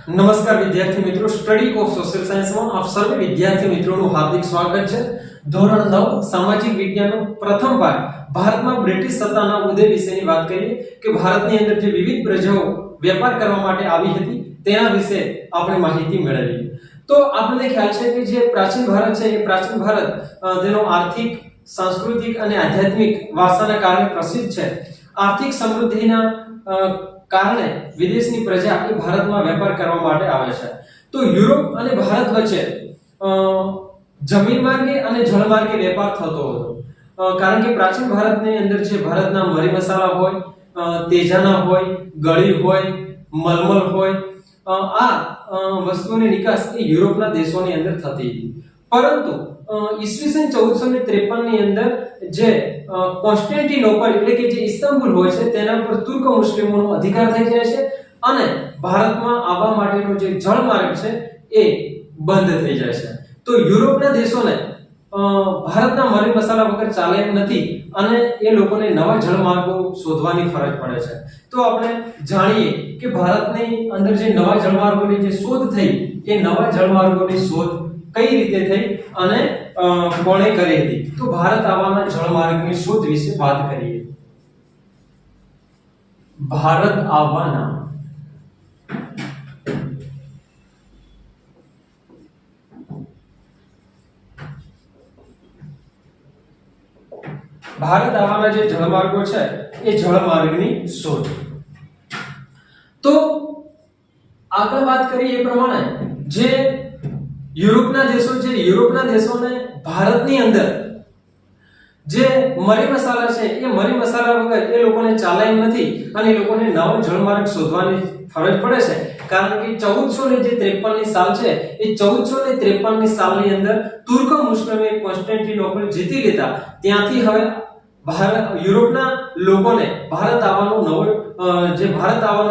નમસ્કાર વિદ્યાર્થી મિત્રો, સ્ટડી ઓફ સોશિયલ સાયન્સમાં આપ સર્વે વિદ્યાર્થી મિત્રોનું હાર્દિક સ્વાગત છે। ધોરણ 9 સામાજિક વિજ્ઞાનનો પ્રથમ ભાગ ભારતમાં બ્રિટિશ સત્તાના ઉદય વિશેની વાત કરીએ કે ભારતની અંદર જે વિવિધ પ્રજાઓ વેપાર કરવા માટે આવી હતી તેના વિશે આપણે માહિતી મેળવીએ। તો આપણને ખ્યાલ છે કે જે પ્રાચીન ભારત છે એ પ્રાચીન ભારત તેનો આર્થિક, સાંસ્કૃતિક અને આધ્યાત્મિક વારસાના કારણે પ્રસિદ્ધ છે। આર્થિક સમૃદ્ધિના કારણે વિદેશની પ્રજા એ ભારતમાં વેપાર કરવા માટે આવે છે। તો યુરોપ અને ભારત વચ્ચે જમીન માર્ગે અને જળ માર્ગે વેપાર થતો હતો, કારણ કે પ્રાચીન ભારતની અંદર જે ભારતના મરી મસાલા હોય, તેજાના હોય, ગળી હોય, મલમલ હોય, આ વસ્તુની નિકાસ એ યુરોપના દેશોની અંદર થતી હતી। પરંતુ ઈસવીસન 1453 ની અંદર જે કોન્સ્ટેન્ટિનોપલ એટલે કે જે ઇસ્તાંબુલ હોય છે તેના પર તુર્ક મુસ્લિમોનો અધિકાર થઈ જાય છે અને ભારતમાં આવવા માટેનો જે જળ માર્ગ છે એ બંધ થઈ જાય છે। તો યુરોપના દેશોને ભારતના મરી મસાલા વગર ચાલે એમ નથી અને એ લોકોને નવા જળ માર્ગો શોધવાની ફરજ પડે છે। તો આપણે જાણીએ કે ભારતની અંદર જે નવા જળ માર્ગોની જે શોધ થઈ એ નવા જળ માર્ગોની શોધ કઈ રીતે થઈ અને કોણે કરી હતી। તો ભારત આવવાના જળ માર્ગની શોધ વિશે વાત કરીએ। ભારત આવવાના જે જળમાર્ગો છે એ જળમાર્ગની શોધ। તો આગળ વાત કરીએ એ પ્રમાણે જે યુરોપના દેશોને ભારતની અંદર જે મરી મસાલા છે એ મરી મસાલા વગર એ લોકોને ચાલે એમ નથી અને એ લોકોને નવો જળમાર્ગ શોધવાની ફરજ પડે છે, કારણ કે 1453 ની સાલ છે એ 1453 ની સાલની અંદર તુર્ક મુસ્લિમે કોન્સ્ટેન્ટિનોપલ જીતી લીધા। ત્યાંથી હવે યુરોપના લોકોને ભારત આવવાનો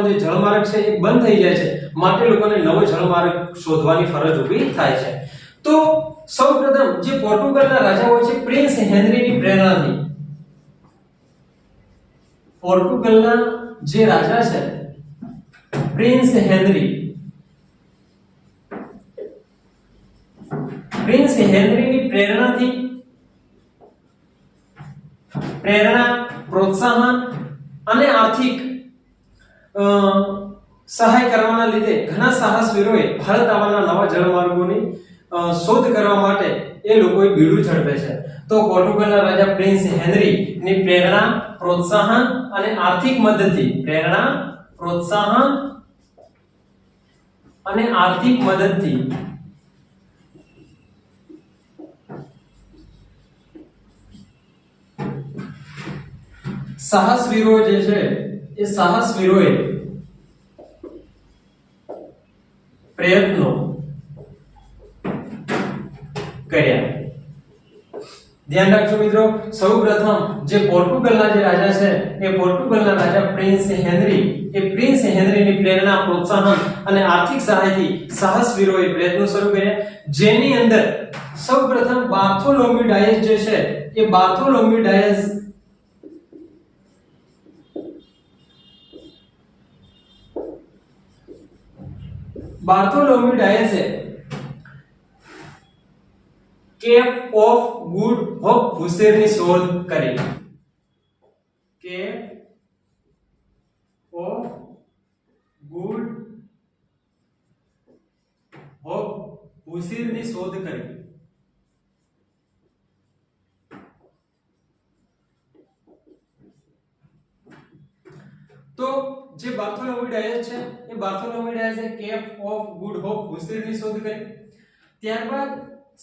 જે જળમાર્ગ છે એ બંધ થઈ જાય છે, માટે લોકોને નવો જળમાર્ગ શોધવાની ફરજ ઊભી થાય છે। તો સૌપ્રથમ જે પોર્ટુગલના રાજા હોય છે પ્રિન્સ હેનરીની પ્રેરણાથી, પોર્ટુગલના જે રાજા છે પ્રિન્સ હેનરીની પ્રેરણા, પ્રોત્સાહન અને આર્થિક સહાય કરવાના લીધે ઘણા સાહસવીરોએ ભારત આવવાના નવા જળમાર્ગોની શોધ કરવા માટે એ લોકોએ બીડું ઝડપે છે। તો પોર્ટુગલના રાજા પ્રિન્સ હેનરી ની પ્રેરણા, પ્રોત્સાહન અને આર્થિક મદદથી સાહસવીરો જે છે એ સાહસવીરોએ પ્રયત્નો કર્યા। ધ્યાન રાખજો મિત્રો, સૌપ્રથમ જે પોર્ટુગલના જે રાજા છે એ પોર્ટુગલના રાજા પ્રિન્સ હેનરીની પ્રેરણા, પ્રોત્સાહન અને આર્થિક સહાયથી સાહસવીરોએ પ્રયત્નો શરૂ કર્યા, જેની અંદર સૌપ્રથમ બાર્થોલોમ્યુ ડાયસ જે છે એ બાર્થોલોમ્યુ ડાયસે કેપ ઓફ ગુડ હોપ ભૂસેરની શોધ કરી। કેપ ઓફ ગુડ હોપ ભૂસેરની શોધ કરી। તો જે બાર્થોલોમ્યુ ડાયસ છે એ બાર્થોલોમ્યુ ડાયસે કેપ ઓફ ગુડ હોપ ભૂસેરની શોધ કરી। ત્યારબાદ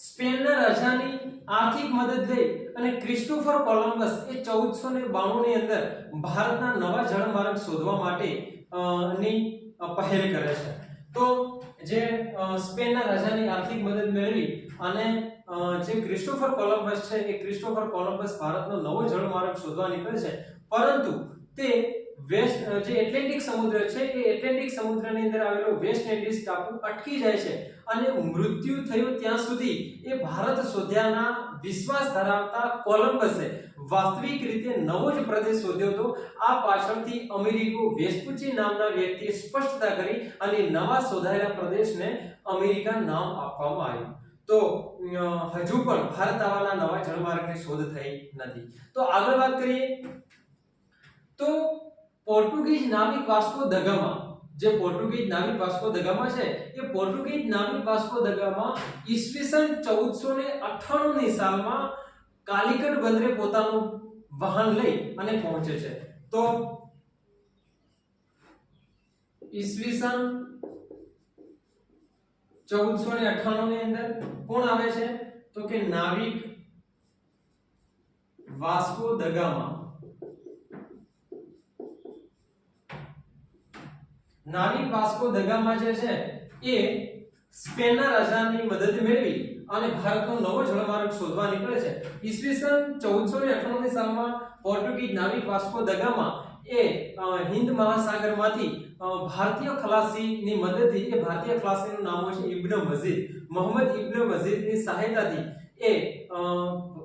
સ્પેનના રાજાની આર્થિક મદદ લઈ અને ક્રિસ્ટોફર કોલંબસ એ 1492 ની અંદર ભારતના નવા જળમાર્ગ શોધવા માટે ની પહેલ કરે છે। તો જે સ્પેનના રાજાની આર્થિક મદદ મેળવી અને જે ક્રિસ્ટોફર કોલંબસ છે એ ક્રિસ્ટોફર કોલંબસ ભારતનો નવો જળમાર્ગ શોધવા નીકળે છે, પરંતુ તે વેસ્ટ જે એટલાન્ટિક સમુદ્ર છે એ એટલાન્ટિક સમુદ્રની અંદર આવેલો વેસ્ટ ઇન્ડિઝ ટાપુ અટકી જાય છે અને મૃત્યુ થયું ત્યાં સુધી એ ભારત શોધ્યાના વિશ્વાસ ધરાવતા કોલંબસે વાસ્તવિક રીતે નવો જ પ્રદેશ શોધ્યો હતો. આ પાછળથી અમેરિકો વેસ્પુચી નામના વ્યક્તિએ સ્પષ્ટતા કરી અને નવા શોધાયેલા પ્રદેશને અમેરિકા નામ આપવામાં આવ્યું. તો હજુ પણ ભારત આવવાના નવા જળમાર્ગની શોધ થઈ નથી. તો આગળ વાત કરીએ તો પોર્ટુગીઝ નાવિક વાસ્કો દ ગામા, જે પોર્ટુગીઝ નાવિક વાસ્કો દ ગામા છે એ પોર્ટુગીઝ નાવિક વાસ્કો દ ગામા ઈસવીસન 1498 ની સાલમાં કાલિકટ બંદરે પોતાનું વાહન લઈ અને પહોંચે છે. તો ઈસવીસન 1498 ની અંદર કોણ આવે છે તો કે નાવિક વાસ્કો દ ગામા. નાવિક વાસ્કો દ ગામા જે છે એ સ્પેનના રાજાની મદદ મેળવી અને ભારતનો નવો જળમાર્ગ શોધવા નીકળે છે. ઈસવીસન 1498 ની સાલમાં પોર્ટુગીઝ નાવિક વાસ્કો દ ગામા એ હિન્દ મહાસાગરમાંથી ભારતીય ખલાસીની મદદથી, એ ભારતીય ખલાસીનું નામ છે ઇબ્ન મજીદ, મોહમ્મદ ઇબ્ન મજીદની સહાયતાથી એ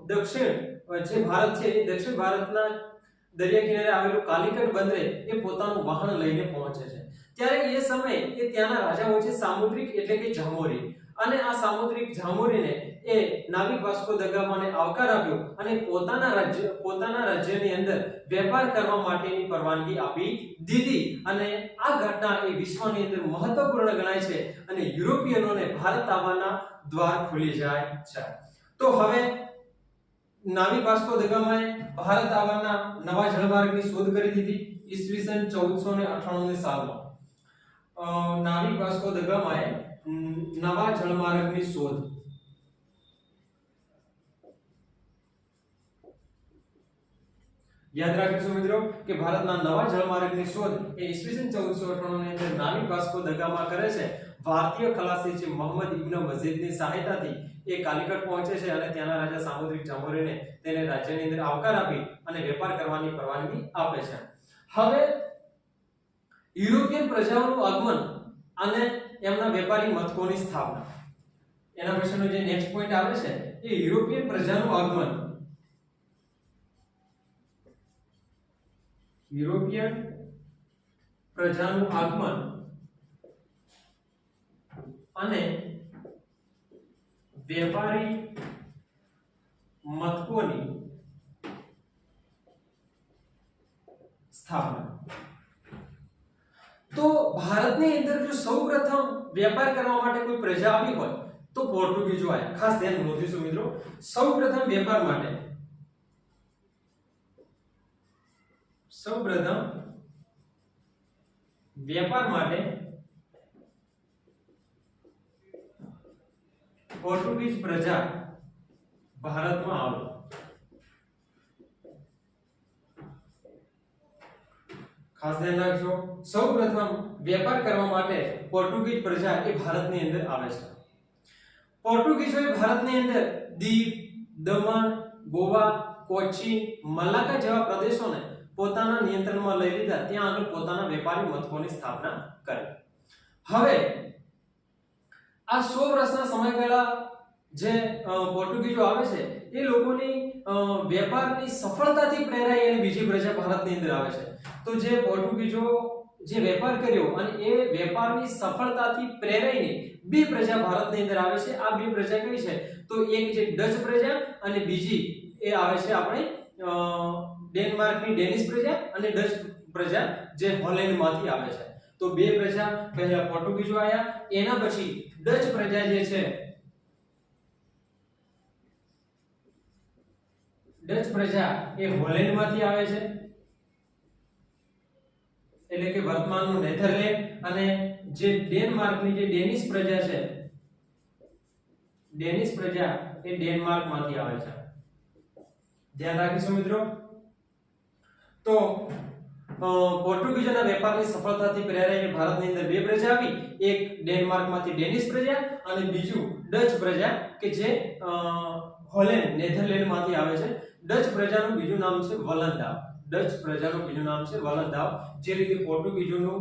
દક્ષિણ જે ભારત છે એ દક્ષિણ ભારતના દરિયા કિનારે આવેલું કાલિકટ બંદરે એ પોતાનું વાહન લઈને પહોંચે છે. ત્યારે એ સમયે એ ત્યાંના રાજાઓ છે સામુદ્રિક એટલે કે જામોરી, અને આ સામુદ્રિક જામોરીને એ નાવિક વાસ્કો દ ગામાને આવકાર આપ્યો અને પોતાના રાજ્યની અંદર વેપાર કરવા માટેની પરવાનગી આપી દીધી. અને આ ઘટના એ વિશ્વની અંદર મહત્વપૂર્ણ ગણાય છે અને યુરોપિયનોને ભારત આવવાના દ્વાર ખુલી જાય છે. તો હવે નાવિક વાસ્કો દ ગામાએ ભારત આવવાના નવા જળમાર્ગની શોધ કરી દીધી ઈસવીસન 1498 ની સાલમાં. નાવિક વાસ્કો દ ગામાએ નવા જળમાર્ગની શોધ. યાદ રાખીશું મિત્રો કે ભારતના નવા જળમાર્ગની શોધ એ ઈસવીસન 1498 ની અંદર નાવિક વાસ્કો દ ગામા કરે છે. ભારતીય ખલાસી છે મોહમ્મદ ઇબ્ન મજીદની સહાયતાથી એ કાલિકટ પહોંચે છે અને ત્યાંના રાજા સામુદ્રિક જામોરીને તેને રાજ્યની અંદર આવકાર આપી અને વેપાર કરવાની પરવાનગી આપે છે. હવે યુરોપિયન પ્રજાઓનું આગમન અને એમના વેપારી મથકોની સ્થાપના, એના પછીનો જે નેક્સ્ટ પોઈન્ટ આવે છે એ યુરોપિયન પ્રજાનું આગમન. યુરોપિયન પ્રજાનું આગમન અને વેપારી મથકોની સ્થાપના. તો ભારતની અંદર જો સૌપ્રથમ વેપાર કરવા માટે કોઈ પ્રજા આવી હોય તો પોર્ટુગીઝો આવ્યા. ખાસ ધ્યાન નોંધીશું મિત્રો, સૌપ્રથમ વેપાર માટે પોર્ટુગીઝ પ્રજા ભારતમાં આવી. ખાસ ધ્યાન રાખજો, સૌપ્રથમ વેપાર કરવા માટે પોર્ટુગીઝ પ્રજા એ ભારતની અંદર આવે છે. પોર્ટુગીઝોએ ભારતની અંદર દીવ, દમણ, ગોવા, કોચીન, મલાક્કા જેવા પ્રદેશોને પોતાના નિયંત્રણમાં લઈ લીધા. ત્યાં આગળ પોતાના વેપારી મથકોની સ્થાપના કરી. હવે આ 100 વર્ષના સમયગાળા જે પોર્ટુગીઝો આવે છે એ લોકોની વેપારની સફળતાથી પ્રેરાઈ અને બીજી પ્રજા ભારતની અંદર આવે છે. તો જે પોર્ટુગીઝો જે વેપાર કર્યો અને એ વેપારની સફળતાથી પ્રેરાઈને બે પ્રજા ભારતની અંદર આવે છે. આ બે પ્રજા કઈ છે તો એક જે ડચ પ્રજા અને બીજી એ આવે છે આપણે ડેનમાર્કની ડેનિશ પ્રજા અને ડચ પ્રજા જે હોલેન્ડમાંથી આવે છે. તો બે પ્રજા પહેલા પોર્ટુગીઝો આયા, એના પછી ડચ પ્રજા જે છે ડચ પ્રજા એ હોલેન્ડમાંથી આવે છે, એટલે કે વર્તમાનનું નેધરલેન્ડ, અને જે ડેનમાર્કની જે ડેનિશ પ્રજા છે, ડેનિશ પ્રજા એ ડેનમાર્કમાંથી આવે છે. ધ્યાન રાખીશું મિત્રો. તો પોર્ટુગીઝોના વેપારની સફળતાથી પ્રેરાઈને ભારતની અંદર બે પ્રજા આવી, એક ડેનમાર્કમાંથી ડેનિશ પ્રજા અને બીજું ડચ પ્રજા કે જે હોલેન્ડ નેધરલેન્ડમાંથી આવે છે. ડચ પ્રજાનું બીજું નામ છે વલંડા. ડચ પ્રજાનું બીજું નામ છે વલંદાવ, જે રીતે પોર્ટુગીઝોનું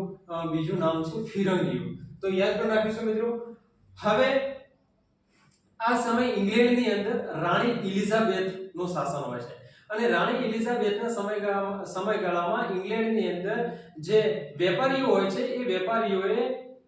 બીજું નામ છે ફિરંગીઓ. તો યાદ કરી રાખીશું મિત્રો. હવે આ સમય ઇંગ્લેન્ડની અંદર રાણી એલિઝાબેથ નું શાસન હોય છે અને રાણી એલિઝાબેથના સમયગાળામાં ઇંગ્લેન્ડની અંદર જે વેપારીઓ હોય છે એ વેપારીઓએ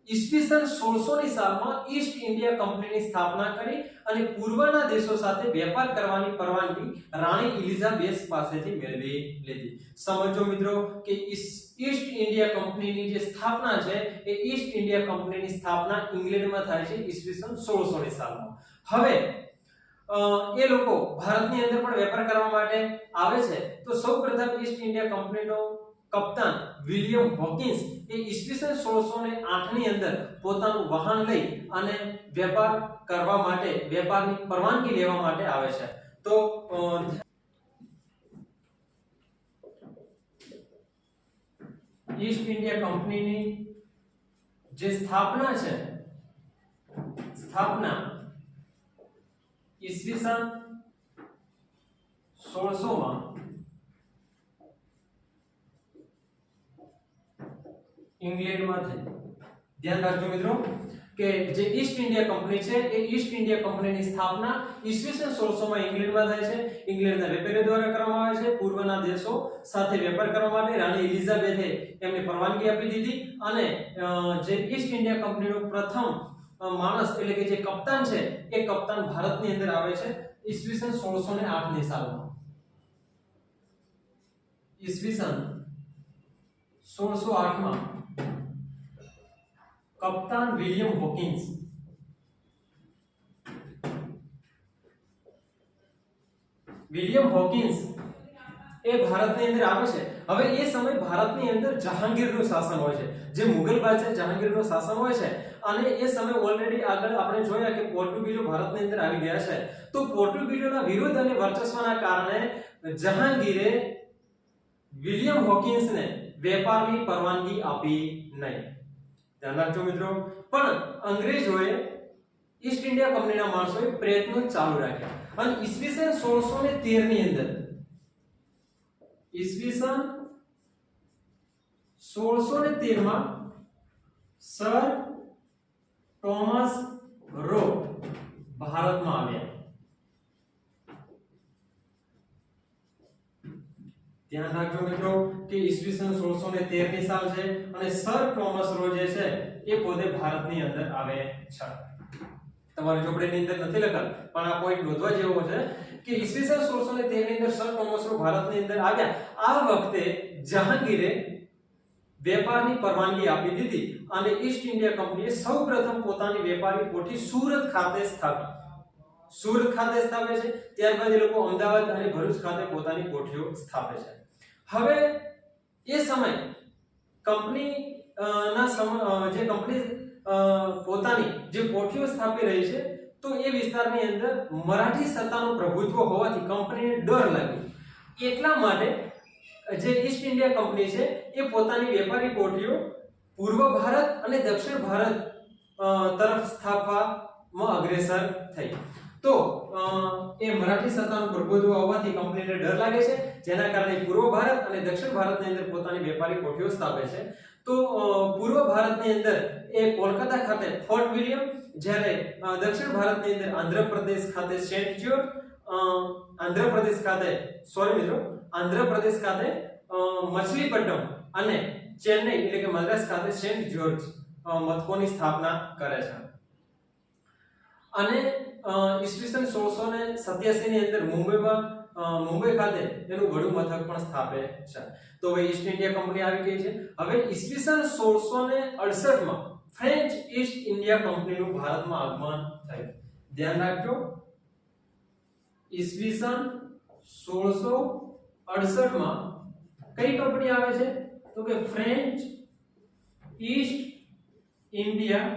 ઈસવીસન 1600 ની સાલમાં ઈસ્ટ ઇન્ડિયા કંપનીની સ્થાપના કરી અને પૂર્વના દેશો સાથે વેપાર કરવાની પરવાનગી રાણી એલિઝાબેથ પાસેથી મેળવી લીધી. સમજો મિત્રો કે ઈસ્ટ ઇન્ડિયા કંપનીની જે સ્થાપના છે એ ઈસ્ટ ઇન્ડિયા કંપનીની સ્થાપના ઇંગ્લેન્ડમાં થાય છે ઈસવીસન 1600 ની સાલમાં. હવે એ લોકો ભારતની અંદર પણ વેપાર કરવા માટે આવે છે. તો સૌપ્રથમ ઈસ્ટ ઇન્ડિયા કંપનીનો કપ્તાન વિલિયમ હોકિન્સ એ ઈસવીસન 1608 ની અંદર પોતાનું વાહન લઈ અને વેપાર કરવા માટે વેપારની પરવાનગી લેવા માટે આવે છે. તો ઈસ્ટ ઇન્ડિયા કંપનીની જે સ્થાપના છે ઈસવીસન 1600 માં ઇંગ્લેન્ડમાં થઈ. ધ્યાન રાખજો મિત્રો કે જે ઈસ્ટ ઇન્ડિયા કંપની છે એ ઈસ્ટ ઇન્ડિયા કંપનીની સ્થાપના ઈસવીસન 1600 માં ઇંગ્લેન્ડમાં થાય છે. ઇંગ્લેન્ડના વેપારીઓ દ્વારા કરવામાં આવે છે. પૂર્વના દેશો સાથે વેપાર કરવા માટે રાણી એલિઝાબેથે એમને પરવાનગી આપી દીધી અને જે ઈસ્ટ ઇન્ડિયા કંપનીનો પ્રથમ માણસ એટલે કે જે કપ્તાન છે એ કપ્તાન ભારતની અંદર આવે છે ઈસવીસન 1608 ની સાલમાં. ઈસવીસન 1608 માં કપ્તાન વિલિયમ હોકિન્સ એ ભારતની અંદર આવે છે. હવે એ સમય ભારતની અંદર જહાંગીરનું શાસન હોય છે. જે મુગલ બાદશાહ જહાંગીરનું શાસન હોય છે અને એ સમય ઓલરેડી આગળ આપણે જોયા કે પોર્ટુગીઝો ભારતની અંદર આવી ગયા છે. તો પોર્ટુગીઝોના વિરોધ અને વર્ચસ્વના કારણે જહાંગીરે વિલિયમ હોકિન્સને વેપારની પરવાનગી આપી નહીં. ધ્યાન રાખજો મિત્રો. પણ અંગ્રેજોએ ઈસ્ટ ઇન્ડિયા કંપનીના માણસોએ પ્રયત્નો ચાલુ રાખ્યા અને ઈસવીસન 1613 ની અંદર ઈસવીસન 1613 માં સર ટોમસ રો ભારતમાં આવ્યા. ધ્યાન રાખજો મિત્રો કે ઈસવીસન 1613 ની સાલ છે અને સર ટોમસ રો જે છે એ પોતે ભારતની અંદર આવે છે. તમારી ચોપડીની અંદર નથી લખાયેલ પણ આ પોઈન્ટ નોંધવા જેવો છે કે ઈસવીસન 1613 ની અંદર સર ટોમસ રો ભારતની અંદર આવ્યા. આ વખતે જહાંગીરે વેપારની પરવાનગી આપી દીધી અને ઈસ્ટ ઇન્ડિયા કંપનીએ સૌપ્રથમ પોતાની વેપારી કોઠી સુરત ખાતે સ્થાપી. સુરત ખાતે સ્થાપે છે. ત્યારબાદ એ લોકો અમદાવાદ અને ભરૂચ ખાતે પોતાની કોઠીઓ સ્થાપે છે. હવે એ સમય કંપની પોતાની જે કોઠીઓ સ્થાપી રહી છે તો એ વિસ્તારની અંદર મરાઠી સત્તાનું પ્રભુત્વ હોવાથી કંપનીને ડર લાગ્યો. એટલા માટે જે ઈસ્ટ ઇન્ડિયા કંપની છે એ પોતાની વેપારી કોઠીઓ પૂર્વ ભારત અને દક્ષિણ ભારત તરફ સ્થાપવામાં અગ્રેસર થઈ. તો એ મરાઠી સત્તાનું પ્રભુત્વ હોવાથી કંપનીને ડર લાગે છે, જેના કારણે પૂર્વ ભારત અને દક્ષિણ ભારતની અંદર પોતાની વેપારી કોઠીઓ સ્થાપે છે. તો પૂર્વ ભારતની અંદર એ કોલકાતા ખાતે ફોર્ટ વિલિયમ, જ્યારે દક્ષિણ ભારતની અંદર આંધ્રપ્રદેશ ખાતે સેન્ટ જ્યોર્જ, આંધ્રપ્રદેશ ખાતે મછલીપટ્ટનમ અને ચેન્નઈ એટલે કે મદ્રાસ ખાતે સેન્ટ જ્યોર્જ મથકોની સ્થાપના કરે છે. અને ઈસવીસન 1687 ની અંદર મુંબઈ ખાતે એનું વડું મથક પણ સ્થાપે છે. તો હવે ઈસ્ટ ઇન્ડિયા કંપની આવી ગઈ છે. હવે ઈસવીસન 1668 માં ફ્રેન્ચ ઈસ્ટ ઇન્ડિયા કંપનીનું ભારતમાં આગમન થયું. ધ્યાન રાખજો, ઈસવીસન 1668 માં કઈ કંપની આવે છે તો કે ફ્રેન્ચ ઈસ્ટ ઇન્ડિયા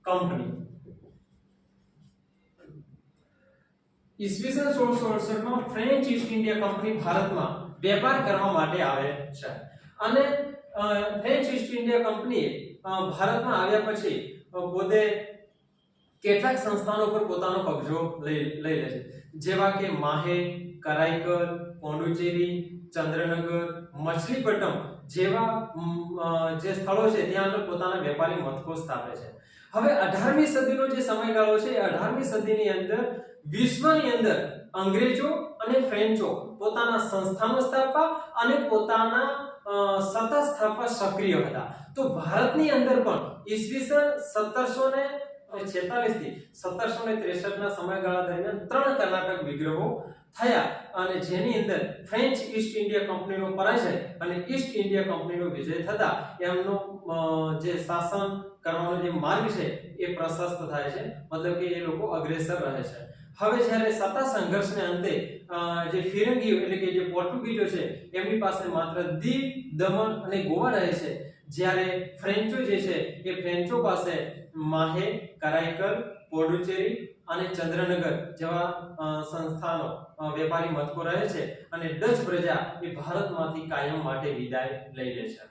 કંપની. ઈસવીસન 1668 માં ફ્રેન્ચ ઈસ્ટ ઇન્ડિયા કંપની ભારતમાં વેપાર કરવા માટે આવે છે. અને ફ્રેન્ચ ઈસ્ટ ઇન્ડિયા કંપનીએ ભારતમાં આવ્યા પછી પોતે કેટલાક સંસ્થાનો પર પોતાનો કબજો લઈ લે છે, જેવા કે માહે, કરાઈકલ, પોંડુચેરી, ચંદ્રનગર, મછલીપટ્ટમ જેવા જે સ્થળો છે ત્યાં આગળ પોતાના વેપારી મથકો સ્થાપે છે. હવે 18મી સદીનો જે સમયગાળો છે, 18મી સદીની અંદર વિશ્વની અંદર અંગ્રેજો અને ફ્રેન્ચો પોતાના સંસ્થાનો સ્થાપવા અને પોતાના સત્તા સ્થાપવા સક્રિય હતા. તો ભારતની અંદર પણ ઈસવીસન 1746 થી 1763 ના સમયગાળા દરમિયાન 3 કર્ણાટક વિગ્રહો થયા અને જેની અંદર ફ્રેન્ચ ઈસ્ટ ઇન્ડિયા કંપનીનો પરાજય અને ઈસ્ટ ઇન્ડિયા કંપનીનો વિજય થતા એમનો જે શાસન કરવાનો જે માર્ગ છે એ પ્રશસ્ત થાય છે, મતલબ કે એ લોકો અગ્રેસર રહે છે. હવે જ્યારે સત્તા સંઘર્ષને અંતે જે ફિરંગીઓ એટલે કે જે પોર્ટુગીઝો છે એમની પાસે માત્ર દીવ, દમણ અને ગોવા રહે છે, જ્યારે ફ્રેન્ચો જે છે એ ફ્રેન્ચો પાસે માહે, કરાઈકલ, પોંડિચેરી અને ચંદ્રનગર જેવા સંસ્થાનો વેપારી મથકો રહે છે અને ડચ પ્રજા એ ભારતમાંથી કાયમ માટે વિદાય લઈ લે છે.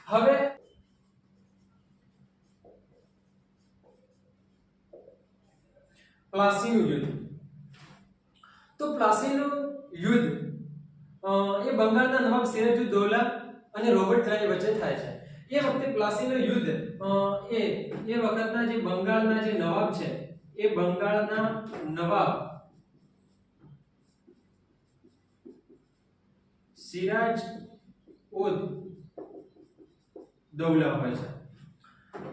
હવે પ્લાસીનું યુદ્ધ. તો પ્લાસીનું યુદ્ધ એ બંગાળના નવાબ સિરાજુદ્દૌલા અને રોબર્ટ ક્લાઇવ વચ્ચે થાય છે. એ વખતે પ્લાસીનું યુદ્ધ એ વખતના જે બંગાળના જે નવાબ છે એ બંગાળના નવાબ સિરાજઉદ્દૌલા હોય છે.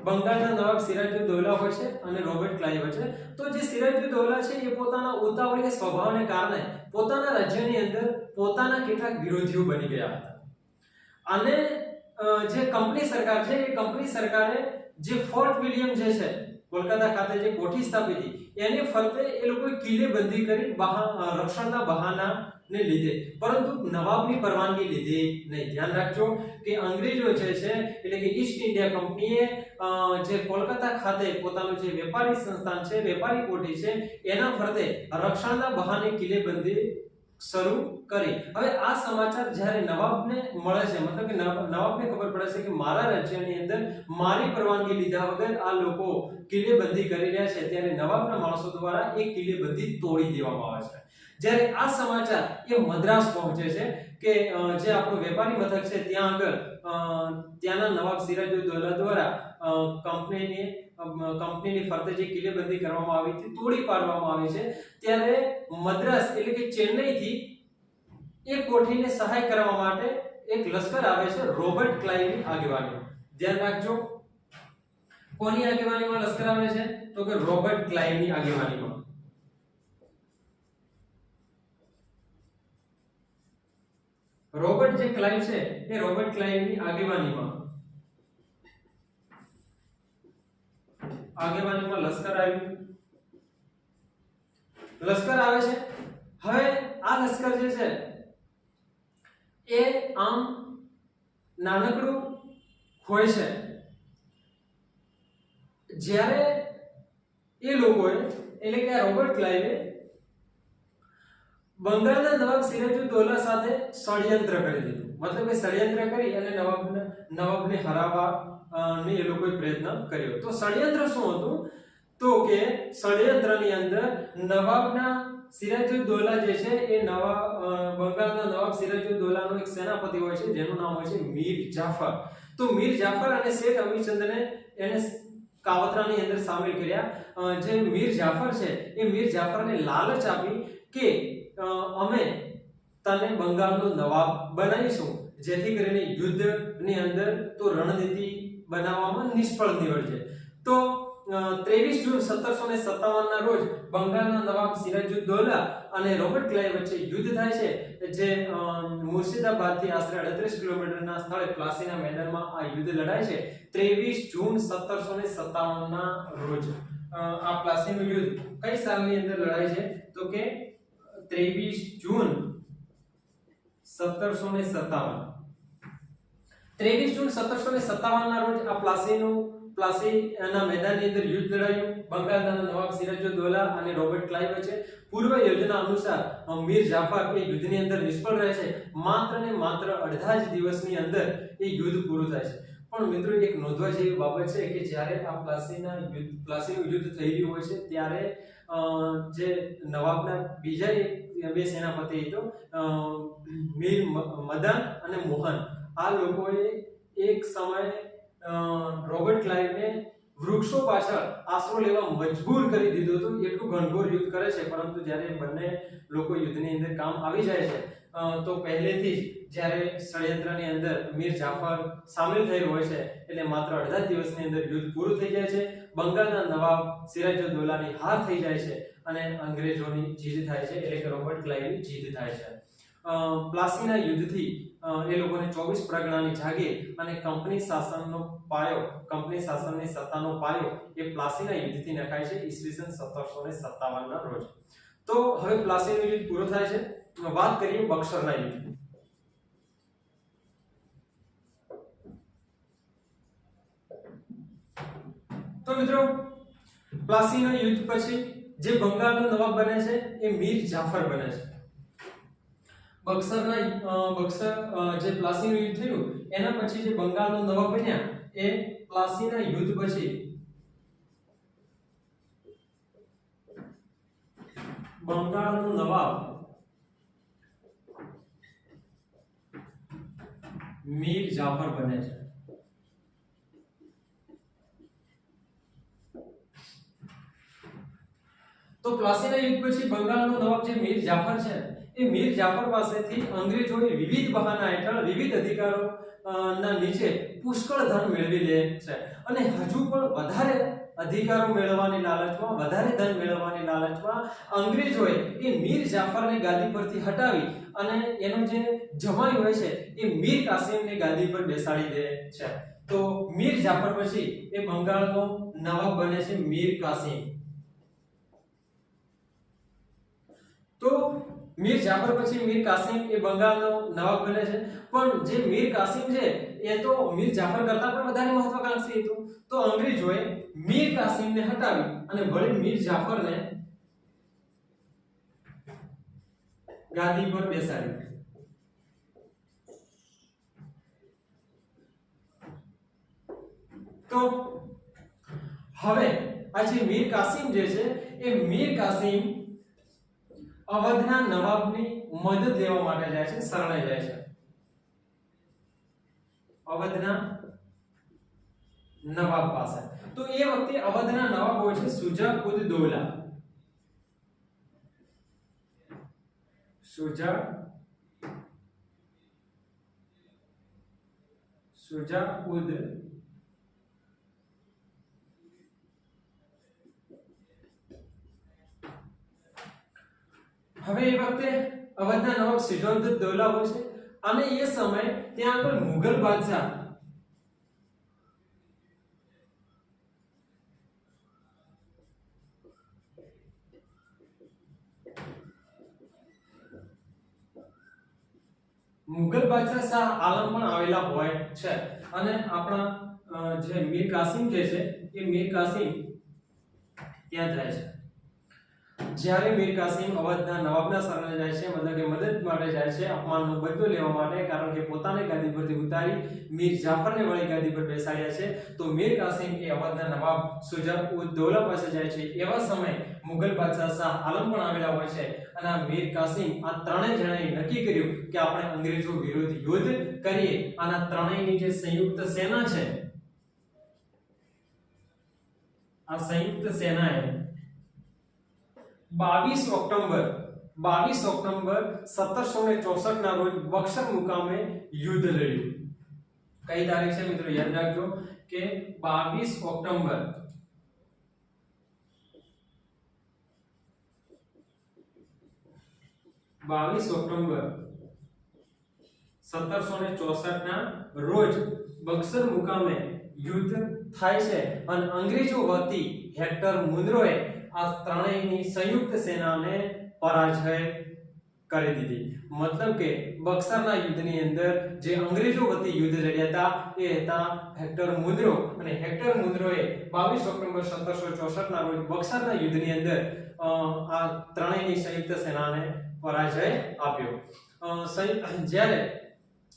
બંગાળના નવાબ સિરાજુદ્દૌલા હોય છે અને રોબર્ટ ક્લાઇવ હોય છે. તો જે સિરાજુદ્દૌલા છે એ પોતાના ઉતાવળીય સ્વભાવને કારણે પોતાના રાજ્યની અંદર પોતાના કેટલાક વિરોધીઓ બની ગયા હતા અને જે કંપની સરકાર છે એ કંપની સરકારે જે ફોર્ટ વિલિયમ જે છે કોલકાતા ખાતે જે કોઠી સ્થાપી હતી એને ફરતે એ લોકોએ કિલ્લેબંધી કરી રક્ષણના બહાનાને લીધે, પરંતુ નવાબની પરવાનગી લીધી નહીં. ધ્યાન રાખજો કે અંગ્રેજો જે છે એટલે કે ઈસ્ટ ઇન્ડિયા કંપનીએ જે કોલકાતા ખાતે પોતાનું જે વેપારી સંસ્થાન છે, વેપારી કોઠી છે એના ફરતે રક્ષણના બહાને કિલ્લેબંધી શરૂ કરી. હવે આ સમાચાર જ્યારે નવાબને મળે છે, મતલબ કે નવાબને ખબર પડે છે કે મારા રાજ્યની અંદર મારી પરવાનગી લીધા વગર આ લોકો કિલ્લેબંધી કરી રહ્યા છે, ત્યારે નવાબના માણસો દ્વારા એ કિલ્લેબંધી તોડી દેવામાં આવે છે. જ્યારે આ સમાચાર એ મદ્રાસ પહોંચે છે કે જે આપણો વેપારી મથક છે ત્યાં આગળ ત્યાંના નવાબ સિરાજુદ્દૌલા દ્વારા કંપનીની ફરતે જે કિલ્લેબંધી કરવામાં આવી હતી તોડી પાડવામાં આવી છે, ત્યારે મદ્રાસ એટલે કે ચેન્નઈથી એ કોઠીને સહાય કરવા માટે એક લશ્કર આવે છે રોબર્ટ ક્લાઇવની આગેવાનીમાં. ધ્યાન રાખજો કોની આગેવાનીમાં લશ્કર આવે છે? તો કે રોબર્ટ ક્લાઇવની આગેવાનીમાં. રોબર્ટ જે ક્લાઇવ છે એ રોબર્ટ ક્લાઇવની આગેવાનીમાં લશ્કર આવ્યું. લશ્કર આવે છે. હવે આ લશ્કર જે છે એ આમ નાનકડું હોય છે. જ્યારે એ લોકોએ એટલે કે રોબર્ટ ક્લાઇવે બંગાળના નવાબ સિરાજુદ્દૌલા સાથે ષડયંત્ર કરી દીધું, મતલબ કે ષડયંત્ર કરી અને નવાબને હરાવવા ને એ લોકોએ પ્રયત્ન કર્યો. તો ષડયંત્ર શું હતું? તો કે ષડયંત્રની અંદર નવાબના સિરાજુદ્દૌલા જે છે એ બંગાળના નવાબ સિરાજુદ્દૌલાનો એક સેનાપતિ હોય છે જેનું નામ હોય છે મીર જાફર. તો મીર જાફર અને શેખ અમીરચંદને એને કાવતરાની અંદર સામેલ કર્યા. જે મીર જાફર છે એ મીર જાફરને લાલચ આપી કે અમે તને બંગાળનો નવાબ બનાવીશું, જેથી કરીને યુદ્ધની અંદર તો રણનીતિ બનાવવામાં નિષ્ફળ નીવડશે. તો 23 જૂન 1757 ના રોજ બંગાળના નવાબ સિરાજુદ્દૌલા અને રોબર્ટ ક્લાઇવ વચ્ચે યુદ્ધ થાય છે, જે મુર્શિદાબાદથી આશરે 38 કિલોમીટરના સ્થળે પ્લાસીના મેદાનમાં આ યુદ્ધ લડાય છે. 23 જૂન 1757 ના રોજ આ પ્લાસીનું યુદ્ધ કઈ સાલની અંદર લડાય છે? તો કે 23 જૂન 1757. 23 જૂન 1757 ના રોજ આ પ્લાસીના મેદાનની અંદર યુદ્ધ લડાયું બંગાળના નવાબ સિરાજુદ્દૌલા અને રોબર્ટ ક્લાઇવ વચ્ચે. પૂર્વ યોજના અનુસાર મીર જાફર એ યુદ્ધની અંદર નિષ્ફળ રહે છે. માત્ર ને માત્ર અડધા જ દિવસની અંદર એ યુદ્ધ પૂરું થાય છે. પણ મિત્રો એક નોંધવા જેવી બાબત છે કે જ્યારે આ પ્લાસીનું યુદ્ધ થઈ રહ્યું હોય છે ત્યારે જે નવાબના બીજા બે સેનાપતિ હતો મીર મદન અને મોહન, આ લોકોએ એક સમયે રોબર્ટ ક્લાઇવને વૃક્ષો પાછળ આશરો લેવા મજબૂર કરી દીધો હતો. એટલું ઘનઘોર યુદ્ધ કરે છે, પરંતુ જ્યારે બંને લોકો યુદ્ધની અંદર કામ આવી જાય છે તો પહેલેથી જ જ્યારે ષડયંત્રની અંદર મીર જાફર સામેલ થયેલો હોય છે એટલે માત્ર અડધા દિવસની અંદર યુદ્ધ પૂરું થઈ જાય છે. બંગાળના નવાબ સિરાજઉદ્દૌલાની હાર થઈ જાય છે અને અંગ્રેજોની જીત થાય છે, એટલે કે રોબર્ટ ક્લાઇવની જીત થાય છે. પ્લાસીના યુદ્ધથી એ લોકોને 24 પરગણાની જાગીર અને કંપની શાસનની સત્તાનો પાયો એ પ્લાસીના યુદ્ધથી નખાય છે ઈસવીસન 1757 ના રોજ. તો હવે પ્લાસીનું યુદ્ધ પૂરું થાય છે. વાત કરીએ બક્સરના યુદ્ધની. તો મિત્રો પ્લાસીના યુદ્ધ પછી જે બંગાળનો નવાબ બને છે એ મીર જાફર બને છે. જે પ્લાસીનું યુદ્ધ થયું એના પછી જે બંગાળનો નવાબ બન્યા એ પ્લાસીના યુદ્ધ પછી બંગાળનો નવાબ મીર જાફર બને છે. તો પ્લાસીના યુદ્ધ પછી બંગાળનો નવાબ જે મીર જાફર છે એ મીર જાફર પાસેથી અંગ્રેજોએ વિવિધ બહાના હેઠળ વિવિધ અધિકારો ના નીચે પુષ્કળ ધન મેળવી લે છે અને હજુ પણ વધારે અધિકારો મેળવવાની લાલચમાં, વધારે ધન મેળવવાની લાલચમાં અંગ્રેજોએ એ મીર જાફરને ગાદી પરથી હટાવી અને એનો જે જમાઈ હોય છે એ મીર કાસિમને ગાદી પર બેસાડી દે છે. તો મીર જાફર પછી એ બંગાળનો નવાબ બને છે મીર કાસિમ. તો મીર જાફર પછી મીર કાસિમ એ બંગાળનો નવાબ બને છે, પણ જે મીર કાસિમ છે એ તો મીર જાફર કરતા પણ વધારે મહત્વાકાંક્ષી હતો. તો અંગ્રેજોએ મીર કાસિમને હટાવી અને વળી મીર જાફરને ગાદી પર બેસાડી. તો હવે આ જે મીર કાસિમ જે છે એ મીર કાસિમ અવધના નવાબની મદદ લેવા માટે જાય છે, શરણે જાય છે. અવધના નવાબ પાસે. તો એ વખતે અવધના નવાબ હોય છે શુજા-ઉદ-દૌલા. શુજા-ઉદ હવે એ વખતે અવધના નવાબ શુજા-ઉદ-દૌલા હોય છે અને એ સમય ત્યાં આગળ મુગલ બાદશાહ શાહ આલમ પણ આવેલા હોય છે અને આપણા જે મીર કાસિમ જે છે એ મીર કાસિમ ત્યાં જાય છે. જ્યારે મીર કાસિમ અવધના નવાબના શરણે જાય છે, મતલબ કે મદદ માટે જાય છે, અપમાનનો બદલો લેવા માટે, કારણ કે પોતાને ગાદી પરથી ઉતારી મીર જાફરને વળી ગાદી પર બેસાડ્યા છે. તો મીર કાસિમ એ અવધના નવાબ શુજા-ઉદ-દૌલા પાસે જાય છે. એવા સમયે મુગલ બાદશાહ શાહ આલમ પણ આવેલા હોય છે અને આ મીર કાસિમ આ ત્રણેય જણાએ નક્કી કર્યું કે આપણે અંગ્રેજો વિરુદ્ધ યુદ્ધ કરીએ. આના ત્રણેયની જે સંયુક્ત સેના છે, આ સંયુક્ત સેનાએ 22 ઓક્ટોબર 1764 ના રોજ બક્સર મુકામે યુદ્ધ લડ્યું. કઈ તારીખ છે મિત્રો? યાદ રાખજો કે 22 ઓક્ટોબર 1764 ના રોજ બક્સર મુકામે યુદ્ધ થાય છે અને અંગ્રેજો વતી હેક્ટર મુનરોએ આ ત્રણેયની સંયુક્ત સેનાને પરાજય કરી દીધી. મતલબ કે બક્સરના યુદ્ધની અંદર જે અંગ્રેજો વતી યુદ્ધ લડ્યા હતા એ હતા હેક્ટર મુનરો, અને હેક્ટર મુનરોએ 22 ઓક્ટોબર 1764 ના રોજ બક્સરના યુદ્ધની અંદર આ ત્રણેયની સંયુક્ત સેનાને પરાજય આપ્યો. જ્યારે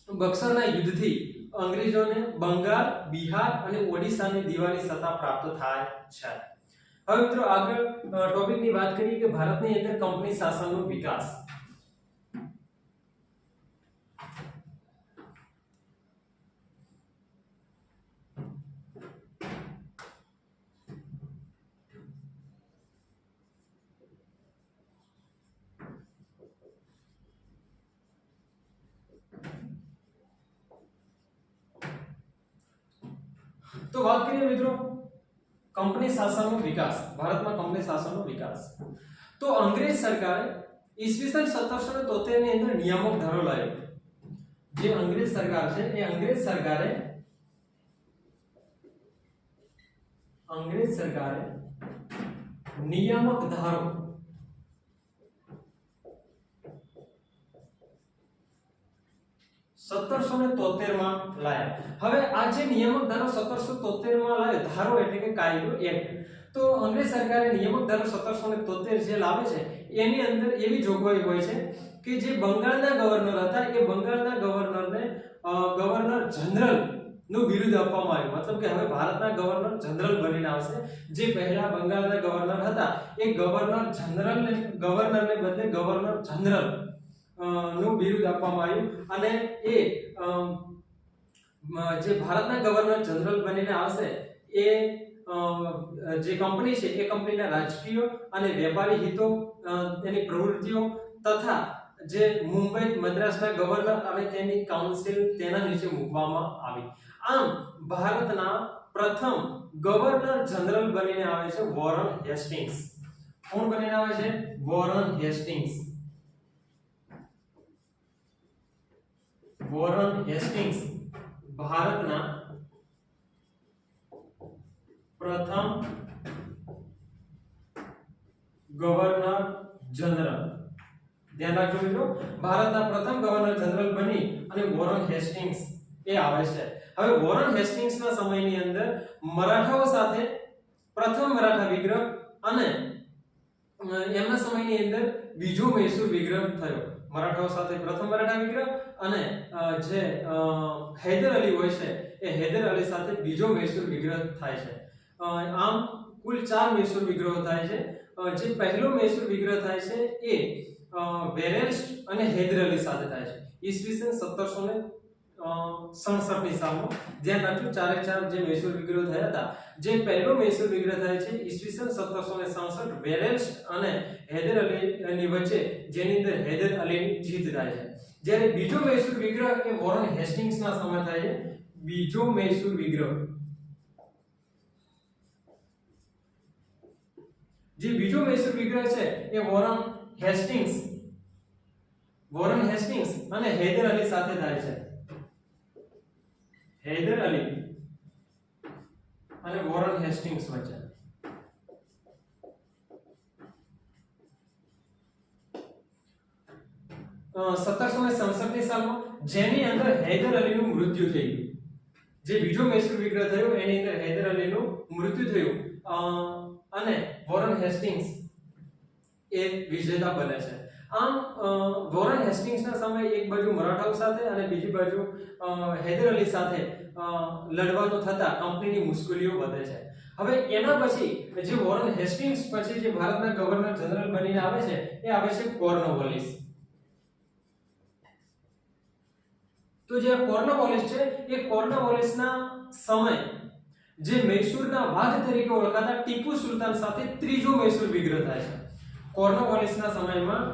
બક્સરના યુદ્ધથી અંગ્રેજોને બંગાળ, બિહાર અને ઓડિશાની દીવાની સત્તા પ્રાપ્ત થાય છે. હવે મિત્રો આગળ ટોપિકની વાત કરીએ કે ભારતની અંદર કંપની શાસનનો વિકાસ. તો વાત કરીએ મિત્રો કંપની શાસનનો વિકાસ. ભારતમાં કંપની શાસનનો વિકાસ. તો અંગ્રેજ સરકારે ઈસવીસન 1773 ની અંદર નિયામક ધારો લાવ્યો. જે અંગ્રેજ સરકાર છે એ અંગ્રેજ સરકારે નિયામક ધારો 1773 માં લાયા. હવે આ જે નિયામક ધારો 1773 માં લાવ્યો, ધારો એટલે કે કાયદો, એક્ટ. તો અંગ્રેજ સરકારે નિયામક ધારો 1773 જે લાવે છે એની અંદર એવી જોગવાઈ હોય છે કે જે બંગાળના ગવર્નર હતા એ બંગાળના ગવર્નરને ગવર્નર જનરલ નું બિરુદ આપવામાં આવ્યું. મતલબ કે હવે ભારતના ગવર્નર જનરલ બનીને આવશે. જે પહેલા બંગાળના ગવર્નર હતા એ ગવર્નરને બદલે ગવર્નર જનરલ નું બિરુદ આપવામાં આવ્યું અને એ જે ભારતના ગવર્નર જનરલ બનીને આવશે એ જે કંપની છે એ કંપનીના રાજકીય અને વેપારી હિતો, તેની પ્રવૃત્તિઓ તથા જે મુંબઈ મદ્રાસના ગવર્નર અને તેની કાઉન્સિલ તેના નીચે મૂકવામાં આવી. આમ ભારતના પ્રથમ ગવર્નર જનરલ બનીને આવે છે વોરન હેસ્ટિંગ્સ. કોણ બનીને આવે છે? Warren Hastings. વોરન હેસ્ટિંગ્સ ભારતના પ્રથમ ગવર્નર જનરલ. ધ્યાન રાખજો મિત્રો, ભારતના પ્રથમ ગવર્નર જનરલ બની અને વોરન હેસ્ટિંગ્સ એ આવે છે. હવે વોરન હેસ્ટિંગ્સના સમયની અંદર મરાઠાઓ સાથે પ્રથમ મરાઠા વિગ્રહ અને એમના સમયની અંદર બીજો મૈસૂર વિગ્રહ થયો. મરાઠાઓ સાથે પ્રથમ મરાઠા વિગ્રહ અને જે હૈદર અલી હોય છે એ હૈદર અલી સાથે બીજો મૈસૂર વિગ્રહ થાય છે. આમ કુલ 4 મૈસૂર વિગ્રહો થાય છે. જે પહેલો મૈસૂર વિગ્રહ થાય છે એ વેરેલ્સ્ટ અને હૈદર અલી સાથે થાય છે ઈસવીસન 1767 ની સાલમાં. ધ્યાન રાખજો, ચારે ચાર જે મૈસૂર વિગ્રહ થયા હતા, જે પહેલો મૈસૂર વિગ્રહ થાય છે ઈસવીસન 1767 વેરેલ્સ્ટ અને હૈદર અલીની વચ્ચે, જેની અંદર હૈદર અલીની જીત થાય છે. જ્યારે બીજો મૈસૂર વિગ્રહ એ વોરન હેસ્ટિંગ્સના સમય થાય છે. બીજો મૈસૂર વિગ્રહ, જે બીજો મૈસૂર વિગ્રહ છે એ વોરન હેસ્ટિંગ્સ અને હૈદર અલી સાથે થાય છે. હૈદર અલી અને વોરન હેસ્ટિંગ્સ વચ્ચે. અ 1767 ની સાલમાં, જેની અંદર હૈદર અલીનું મૃત્યુ થઈ ગયું. જે બીજો મૈસૂર વિગ્રહ થયો એની અંદર હૈદર અલીનું મૃત્યુ થયું અને વોરન હેસ્ટિંગ્સ એ વિજેતા બને છે. આમ વોરન હેસ્ટિંગ્સના સમયે એક બાજુ મરાઠાઓ સાથે અને બીજી બાજુ હૈદર અલી સાથે લડવાનું થતા કંપનીની મુશ્કેલીઓ વધે છે. હવે એના પછી જે વોરન હેસ્ટિંગ્સ પછી જે ભારતના ગવર્નર જનરલ બનીને આવે છે એ આવે છે કોર્નવોલિસ. તો જે કોર્નવોલિસ છે એ કોર્નવોલિસના સમય જે મૈસૂરના વાઘ તરીકે ઓળખાતા ટીપુ સુલતાન સાથે ત્રીજો મૈસૂર વિગ્રહ થાય છે. કોર્નવોલિસના સમયમાં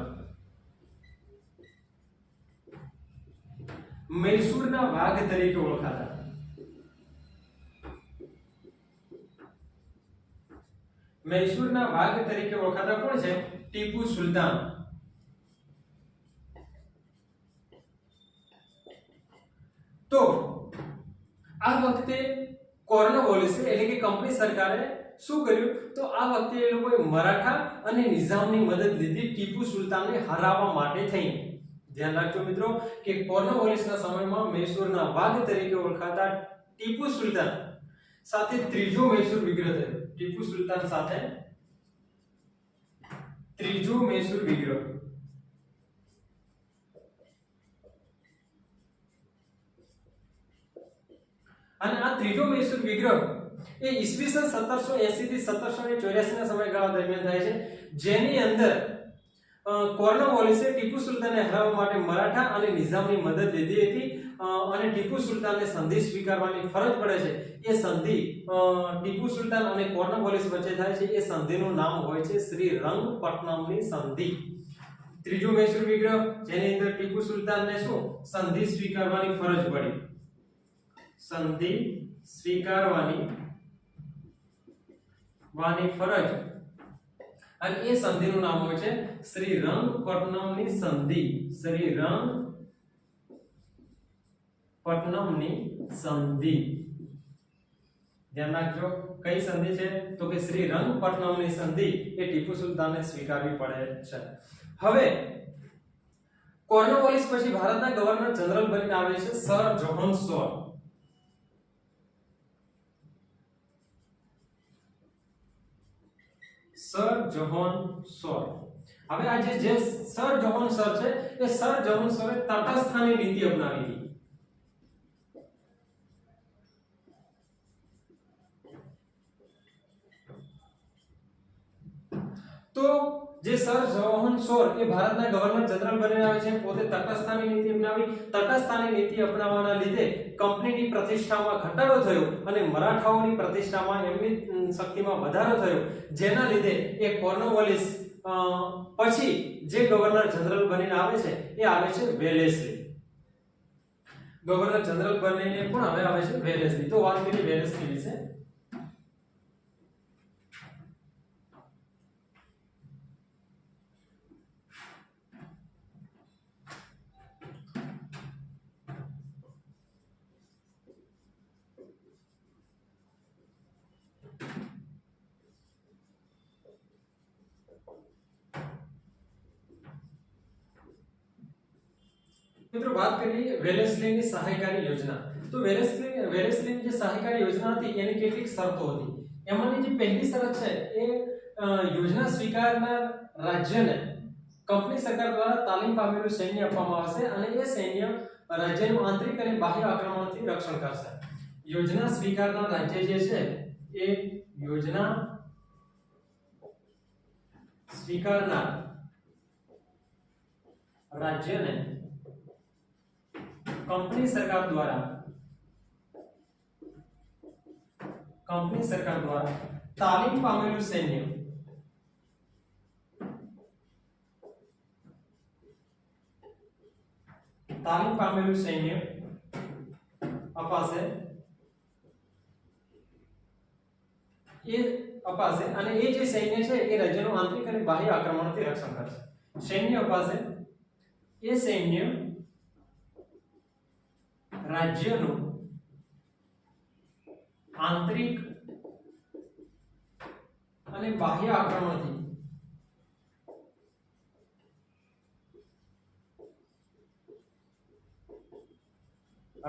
મૈસૂરના વાઘ તરીકે ઓળખાતા કોણ છે? ટીપુ સુલતાન. તો આ વખતે કોર્નવોલિસ એટલે કે કંપની સરકારે શું કર્યું? તો આ વખતે એ લોકોએ મરાઠા અને નિઝામની મદદ લીધી ટીપુ સુલતાનને હરાવવા માટે થઈને. ધ્યાન રાખજો મિત્રો કે કોર્નવોલિસના સમયમાં મૈસૂરના વાઘ તરીકે ઓળખાતા ટીપુ સુલતાન સાથે ત્રીજો મૈસૂર વિગ્રહ થયો. ટીપુ સુલતાન સાથે ત્રીજો મૈસૂર વિગ્રહ. અને આ ત્રીજો મૈસૂર વિગ્રહ એ ઈસવીસન 1780 થી 1784 ના સમયગાળા દરમિયાન થાય છે, જેની અંદર કોર્નવોલિસે ટીપુ સુલતાનને હરાવવા માટે મરાઠા અને નિઝામની મદદ લીધી હતી અને ટીપુ સુલતાનને સંધિ સ્વીકારવાની ફરજ પડે છે. એ સંધિ ટીપુ સુલતાન અને કોર્નવોલિસ વચ્ચે થાય છે. એ સંધિનું નામ હોય છે શ્રીરંગપટ્ટનમની સંધિ. ત્રીજો મૈસૂર વિગ્રહ જેની અંદર ટીપુ સુલતાનને શું સંધિ સ્વીકારવાની ફરજ પડી, સંધિ સ્વીકારવાની ફરજ, અને એ સંધિનું નામ હોય છે શ્રીરંગપટ્ટનમની સંધિ. શ્રીરંગપટ્ટનમની સંધિ. ધ્યાન રાખજો કઈ સંધિ છે તો કે શ્રીરંગપટ્ટનમની સંધિ એ ટીપુ સુલતાનને સ્વીકારવી પડે છે. હવે કોર્નવોલિસ પછી ભારતના ગવર્નર જનરલ બનીને આવે છે સર જોહન સોર. સર જોહન સોર. હવે આ જે સર જોહન સોર છે એ સર જોહન સોરે તટસ્થાની નીતિ અપનાવી હતી. તો જે સર જોહન સોર એ ભારતના ગવર્નર જનરલ બનીને આવે છે, પોતે તટસ્થાની નીતિ અપનાવી. તટસ્થાની નીતિ અપનાવવાના લીધે કંપનીની પ્રતિષ્ઠામાં ઘટાડો થયો અને મરાઠાઓની પ્રતિષ્ઠામાં એમની શક્તિમાં વધારો થયો, જેના લીધે એ કોર્નવોલિસ પછી જે ગવર્નર જનરલ બનીને આવે છે એ આવે છે વેલેસ્લી. ગવર્નર જનરલ બનીને પણ હવે આવે છે વેલેસ્લી. તો વાત કરીએ વેલેસ્લી વિશે. મિત્રો વાત કરીએ વેલેસ્લીની સહાયકારી યોજના. તો વેલેસ્લીની જે સહાયકારી યોજના હતી એની કેટલીક શરતો હતી. એમાંની જે પહેલી શરત છે એ યોજના સ્વીકારનાર રાજ્યને કંપની સરકાર દ્વારા તાલીમ પામેલું સૈન્ય આપવામાં આવશે અને એ સૈન્ય રાજ્યનું આંતરિક અને બાહ્ય આક્રમણથી રક્ષણ કરશે. યોજના સ્વીકારનાર રાજ્ય જે છે એ યોજના સ્વીકારનાર રાજ્યને કંપની સરકાર દ્વારા તાલીમ પામેલું સૈન્ય અપાશે અને એ જે સૈન્ય છે એ રાજ્યનું આંતરિક અને બાહ્ય આક્રમણથી રક્ષણ કરશે. સૈન્ય અપાશે, એ સૈન્ય રાજ્યનું આંતરિક અને બાહ્ય આક્રમણથી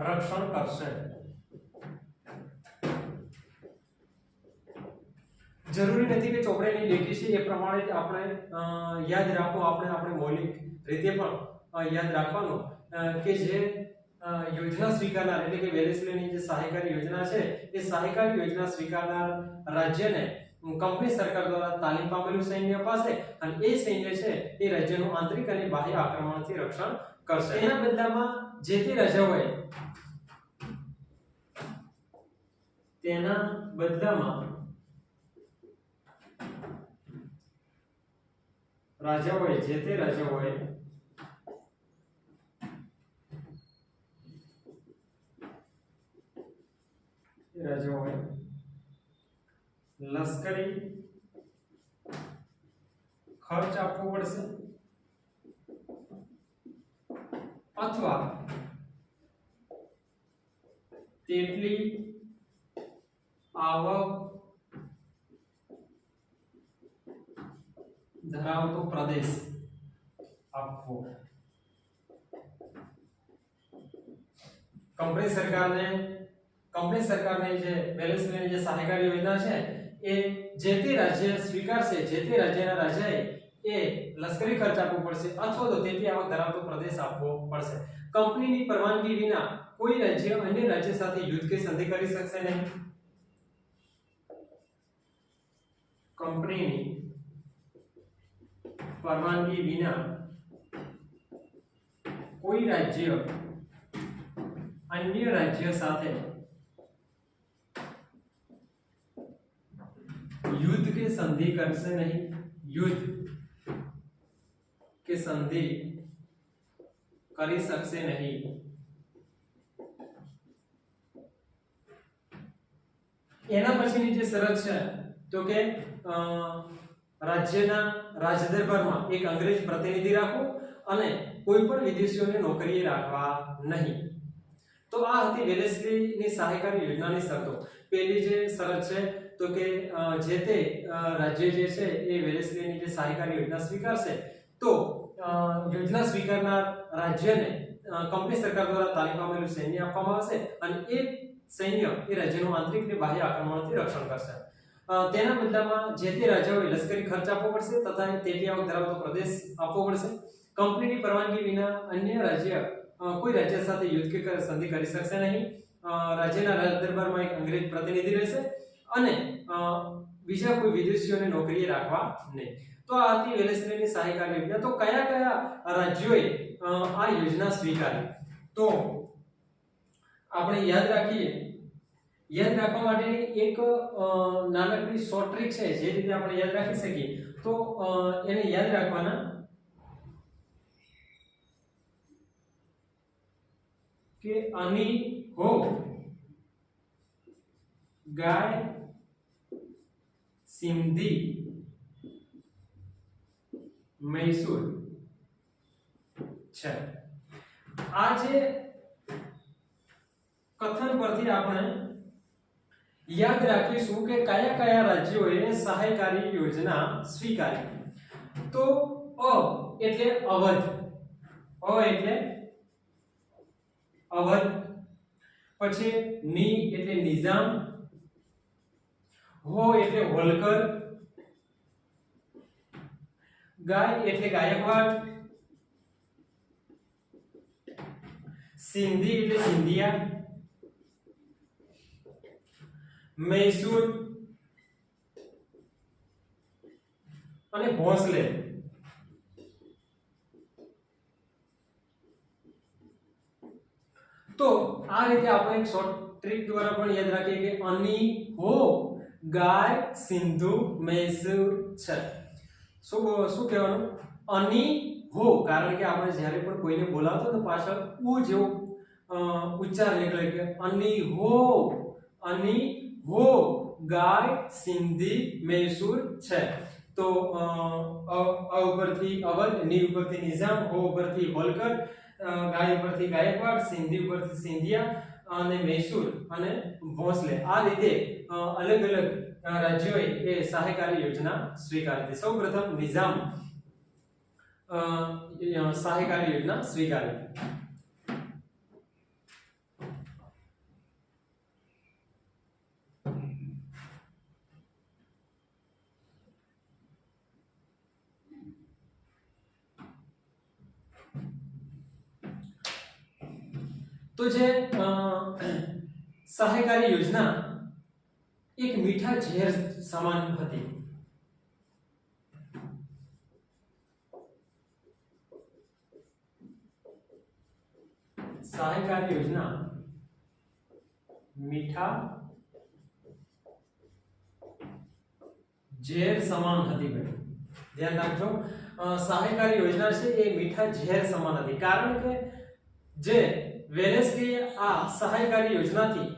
રક્ષણ કરશે. જરૂરી નથી કે ચોપડેની લીટી છે એ પ્રમાણે જ આપણે યાદ રાખો. આપણે મૌલિક રીતે પણ યાદ રાખવાનું કે જે યોજના સ્વીકારનાર એટલે કે વેલેસ્લીની જે સહાયકારી યોજના છે એ સહાયકારી યોજના સ્વીકારનાર રાજ્યને કંપની સરકાર દ્વારા તાલીમ પામેલું સૈન્ય અપાશે અને એ સૈન્ય છે એ રાજ્યનું આંતરિક અને બાહ્ય આક્રમણથી રક્ષણ કરશે. એના બદલામાં જે તે રાજાઓએ લશ્કરી ખર્ચ આપવો પડશે અથવા તેટલી આવક ધરાવતો પ્રદેશ આપવો. કંપની સરકારને જે વેલેસ્લીની જે સહાયકારી યોજના છે એ જે તે રાજ્ય સ્વીકારશે, જે તે રાજ્યના રાજાએ એ લશ્કરી ખર્ચ આપવો પડશે અથવા તો તેથી આવક ધરાવતો પ્રદેશ આપવો પડશે. કંપનીની પરવાનગી વિના કોઈ રાજ્ય અન્ય રાજ્ય સાથે યુદ્ધ કે સંધિ કરી શકશે નહીં. કંપનીની પરવાનગી વિના કોઈ રાજ્ય અન્ય રાજ્ય સાથે युद्ध के संधि करसे नहीं. युद्ध के संधि કરી શકશે નહીં. એના પછીની જે શરત છે તો કે રાજ્યના રાજદરબારમાં એક અંગ્રેજ પ્રતિનિધિ રાખવો અને કોઈ પણ વિદેશીઓને નોકરીએ રાખવા નહીં. તો આ હતી વેલેસ્લીની સહાયકારી યોજનાની શરતો. પહેલી જે શરત છે તો કે જે તે રાજ્ય જે છે એ વેલેસ્લીની જે સહાયકારી યોજના સ્વીકારશે તો યોજના સ્વીકારનાર રાજ્યને કંપની સરકાર દ્વારા તાલીમ પામેલું સૈન્ય આપવામાં આવશે અને એ સૈન્ય એ રાજ્યનું આંતરિક અને બાહ્ય આક્રમણથી રક્ષણ કરશે. તેના બદલામાં જે તે રાજ્યોએ લશ્કરી ખર્ચ આપવો પડશે તથા તેની આવક ધરાવતો પ્રદેશ આપવો પડશે. કંપનીની પરવાનગી વિના અન્ય રાજ્ય કોઈ રાજ્ય સાથે યુદ્ધ કે સંધિ કરી શકશે નહીં. રાજ્યના રાજદરબારમાં એક અંગ્રેજ પ્રતિનિધિ રહેશે અને બીજા કોઈ વિદેશીઓને નોકરીએ રાખવા નહીં. તો આ હતી વેલેસ્લીની સહાયકારી યોજના. તો કયા કયા રાજ્યોએ આ યોજના સ્વીકારી તો આપણે યાદ રાખીએ. યાદ રાખવા માટેની એક નાનકડી શોર્ટ ટ્રીક છે જે રીતે આપણે યાદ રાખી શકીએ તો એને યાદ રાખવાના કે અની હો ગાય સિંધી મૈસૂર છે. આ જે કથન પરથી આપણે યાદ રાખીશું કે કયા કયા રાજ્યોએ સહાયકારી યોજના સ્વીકારી. તો અ એટલે અવધ, અ એટલે અવધ, પછી ની એટલે નિઝામ, હો એટલે હોલકર, ગાય એટલે ગાયકવાડ, સિંધી એટલે સિંધિયા, મૈસૂર અને ભોંસલે. તો આ રીતે આપણે એક શોર્ટ ટ્રીક દ્વારા પણ યાદ રાખીએ કે અની હો ગાય સિંધુ મૈસૂર છે. શું કહેવાનું? અની હો, કારણ કે આપણે જ્યારે પણ કોઈને બોલાવતો તો પાછળ ઉ જેવો ઉચ્ચાર નીકળે કે અની હો, અની હો ગાય સિંધી મૈસૂર છે. તો અ ઉપરથી અવધ, ની ઉપરથી નિઝામ, હો ઉપરથી હોલકર, ગાય ઉપરથી ગાયકવાડ, સિંધી ઉપરથી સિંધિયા અને મૈસૂર અને ભોંસલે. આ રીતે અલગ અલગ રાજ્યોએ એ સહાયકારી યોજના સ્વીકારી હતી. સૌપ્રથમ નિઝામ સહાયકારી યોજના સ્વીકારી. તો જે સહાયકારી યોજના એક મીઠા ઝેર સમાન હતી. સહાયકારી યોજના મીઠા ઝેર સમાન હતી. ભાઈ ધ્યાન રાખજો, સહાયકારી યોજના છે એ મીઠા ઝેર સમાન હતી કારણ કે જે વેલેસ્લીએ આ સહાયકારી યોજનાથી